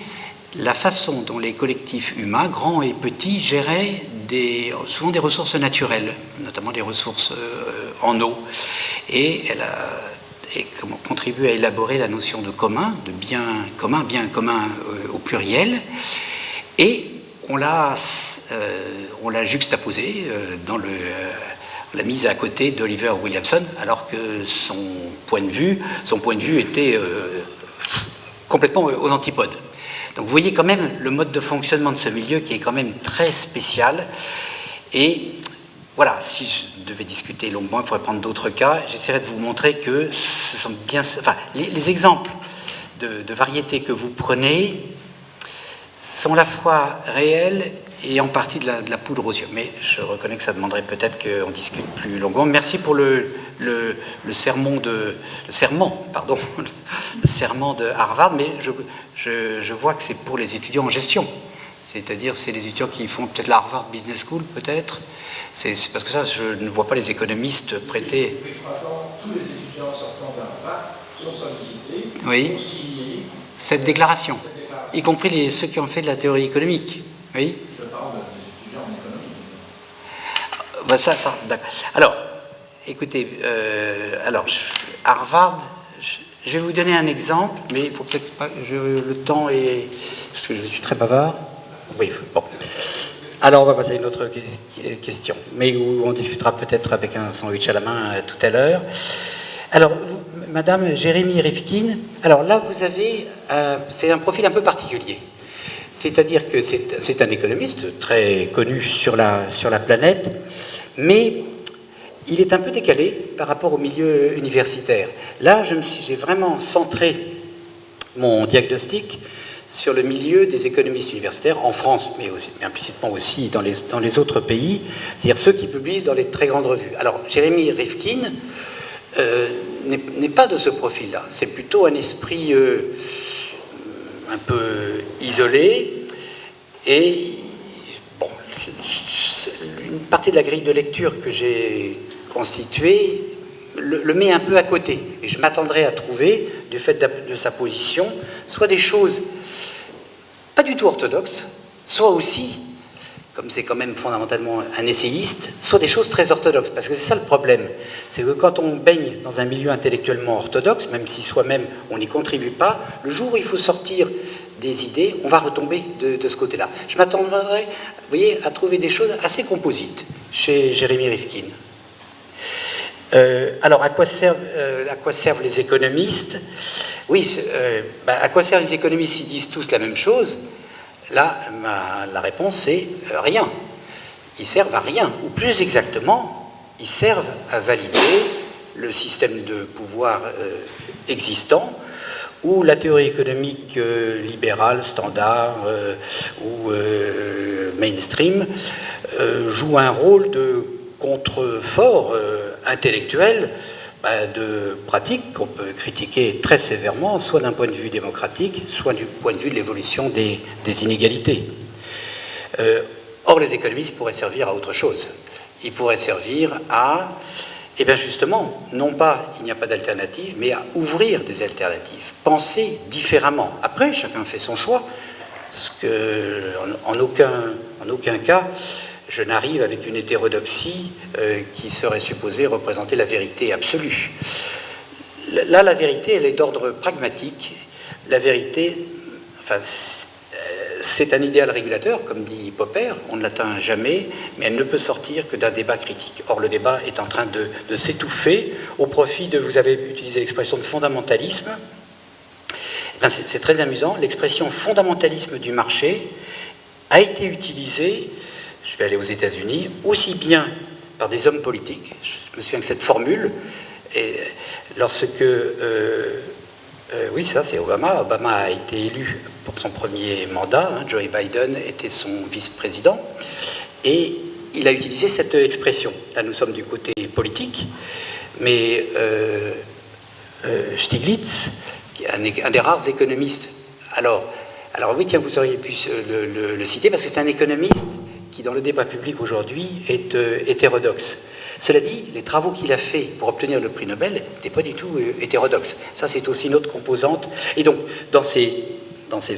la façon dont les collectifs humains, grands et petits, géraient souvent des ressources naturelles, notamment des ressources en eau. Et elle a contribué à élaborer la notion de commun, de bien commun au pluriel. Et on l'a juxtaposé on l'a mise à côté d'Oliver Williamson, alors que son point de vue était complètement aux antipodes. Donc vous voyez quand même le mode de fonctionnement de ce milieu qui est quand même très spécial. Et voilà, si je devais discuter longuement, il faudrait prendre d'autres cas. J'essaierai de vous montrer que ce sont bien... Enfin, les exemples de variétés que vous prenez sont à la fois réels et en partie de la poudre aux yeux. Mais je reconnais que ça demanderait peut-être qu'on discute plus longuement. Merci pour le serment de Harvard, mais je vois que c'est pour les étudiants en gestion. C'est-à-dire, c'est les étudiants qui font peut-être la Harvard Business School, peut-être. C'est parce que ça, je ne vois pas les économistes prêter. Depuis 3 ans, tous les étudiants sortant d'Harvard sont sollicités pour signer cette déclaration, y compris ceux qui ont fait de la théorie économique. Oui. Je parle des étudiants en économie. D'accord. Alors, écoutez, Harvard, je vais vous donner un exemple, mais il faut peut-être pas. Le temps est. Parce que je suis très bavard. Oui, bon. Alors, on va passer à une autre question, mais où on discutera peut-être avec un sandwich à la main tout à l'heure. Alors, Madame Jérémy Rifkin, alors là, vous avez. C'est un profil un peu particulier. C'est-à-dire que c'est un économiste très connu sur la planète, mais il est un peu décalé par rapport au milieu universitaire. Là, j'ai vraiment centré mon diagnostic sur le milieu des économistes universitaires en France, mais implicitement aussi dans les autres pays, c'est-à-dire ceux qui publient dans les très grandes revues. Alors, Jérémy Rifkin n'est pas de ce profil-là. C'est plutôt un esprit un peu isolé, et bon, une partie de la grille de lecture que j'ai constituée le met un peu à côté. Et je m'attendrais à trouver, du fait de sa position, soit des choses pas du tout orthodoxes, soit aussi, comme c'est quand même fondamentalement un essayiste, soit des choses très orthodoxes. Parce que c'est ça le problème. C'est que quand on baigne dans un milieu intellectuellement orthodoxe, même si soi-même on n'y contribue pas, le jour où il faut sortir des idées, on va retomber de ce côté-là. Je m'attendrais, vous voyez, à trouver des choses assez composites chez Jérémy Rifkin. Alors, à quoi servent les économistes? Oui, à quoi servent les économistes s'ils disent tous la même chose? Là, la réponse est rien. Ils servent à rien, ou plus exactement, ils servent à valider le système de pouvoir existant, où la théorie économique libérale, standard ou mainstream joue un rôle de contrefort intellectuel de pratiques qu'on peut critiquer très sévèrement, soit d'un point de vue démocratique, soit du point de vue de l'évolution des inégalités. Or, les économistes pourraient servir à autre chose. Ils pourraient servir à, eh bien justement, non pas il n'y a pas d'alternative, mais à ouvrir des alternatives, penser différemment. Après, chacun fait son choix. Parce que, en aucun cas, je n'arrive avec une hétérodoxie qui serait supposée représenter la vérité absolue. Là, la vérité, elle est d'ordre pragmatique. La vérité, enfin, c'est un idéal régulateur, comme dit Popper, on ne l'atteint jamais, mais elle ne peut sortir que d'un débat critique. Or, le débat est en train de s'étouffer au profit de, vous avez utilisé l'expression de fondamentalisme. C'est très amusant, l'expression fondamentalisme du marché a été utilisée, je vais aller aux États-Unis, aussi bien par des hommes politiques. Je me souviens que cette formule, lorsque, oui, ça c'est Obama. Obama a été élu pour son premier mandat, Joe Biden était son vice-président, et il a utilisé cette expression. Là, nous sommes du côté politique, mais Stiglitz, qui est un des rares économistes, alors oui, tiens, vous auriez pu le citer, parce que c'est un économiste qui, dans le débat public aujourd'hui, est hétérodoxe. Cela dit, les travaux qu'il a faits pour obtenir le prix Nobel n'étaient pas du tout hétérodoxes. Ça, c'est aussi une autre composante. Et donc, dans ces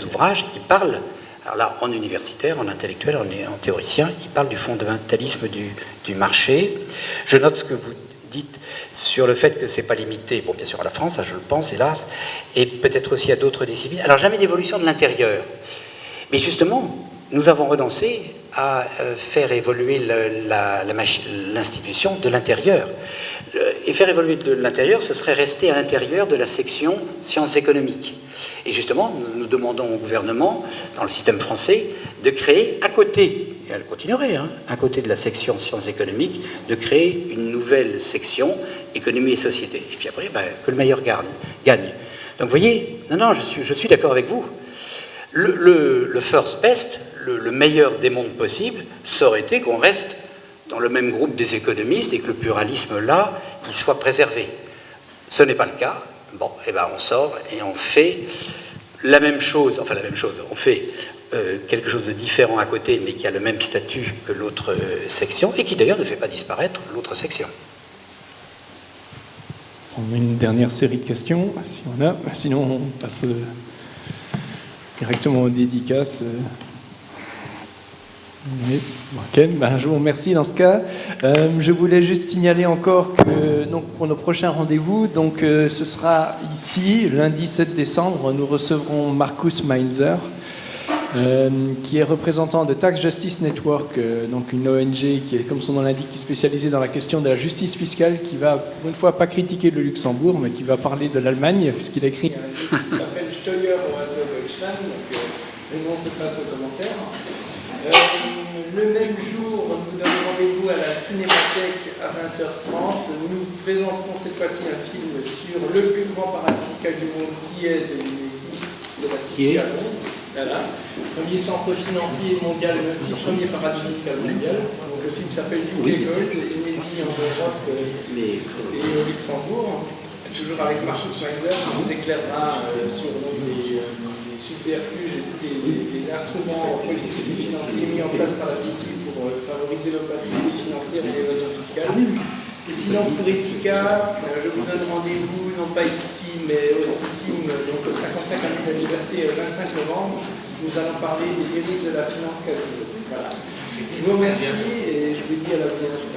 ouvrages, il parle, alors là, en universitaire, en intellectuel, en théoricien, il parle du fondamentalisme du marché. Je note ce que vous dites sur le fait que ce n'est pas limité, bon, bien sûr, à la France, ça je le pense, hélas, et peut-être aussi à d'autres disciplines. Alors, jamais d'évolution de l'intérieur. Mais justement, nous avons renoncé à faire évoluer l'institution de l'intérieur. Et faire évoluer de l'intérieur, ce serait rester à l'intérieur de la section sciences économiques. Et justement, nous demandons au gouvernement, dans le système français, de créer à côté, et elle continuerait, à côté de la section sciences économiques, de créer une nouvelle section économie et société. Et puis après, que le meilleur gagne. Donc vous voyez, non, je suis d'accord avec vous. Le first best, le meilleur des mondes possibles, ça aurait été qu'on reste dans le même groupe des économistes et que le pluralisme là, il soit préservé. Ce n'est pas le cas. Bon, on sort et on fait la même chose, on fait quelque chose de différent à côté, mais qui a le même statut que l'autre section, et qui d'ailleurs ne fait pas disparaître l'autre section. On a une dernière série de questions, si on a. Sinon, on passe directement aux dédicaces. Oui, ok, je vous remercie dans ce cas. Je voulais juste signaler encore que donc, pour nos prochains rendez-vous, donc, ce sera ici, lundi 7 décembre, nous recevrons Markus Mainzer, qui est représentant de Tax Justice Network, donc une ONG qui est, comme son nom l'indique, spécialisée dans la question de la justice fiscale, qui va, pour une fois, pas critiquer le Luxembourg, mais qui va parler de l'Allemagne, puisqu'il a écrit un livre qui s'appelle Steuer Oase Deutschland, donc non, c'est pas de commentaire. Le même jour, nous donnons rendez-vous à la Cinémathèque à 20h30. Nous présenterons cette fois-ci un film sur le plus grand paradis fiscal du monde, qui est de la City à Londres. Voilà. Premier centre financier mondial, mais aussi premier paradis fiscal mondial. Donc, le film s'appelle UK Gold, inédit en Europe et au Luxembourg. Toujours avec Markus Mainzer, qui nous éclairera sur les subterfuges et des instruments politiques et financiers mis en place par la City pour favoriser l'opacité financière et l'évasion fiscale. Et sinon, pour Etica, je vous donne rendez-vous, non pas ici, mais au CITIM, donc 55 années de la liberté, le 25 novembre. Nous allons parler des dérives de la finance quasi. Voilà. Je vous remercie et je vous dis à la bientôt.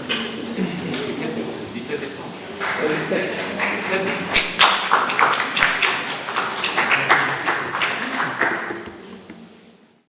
17 décembre. 7.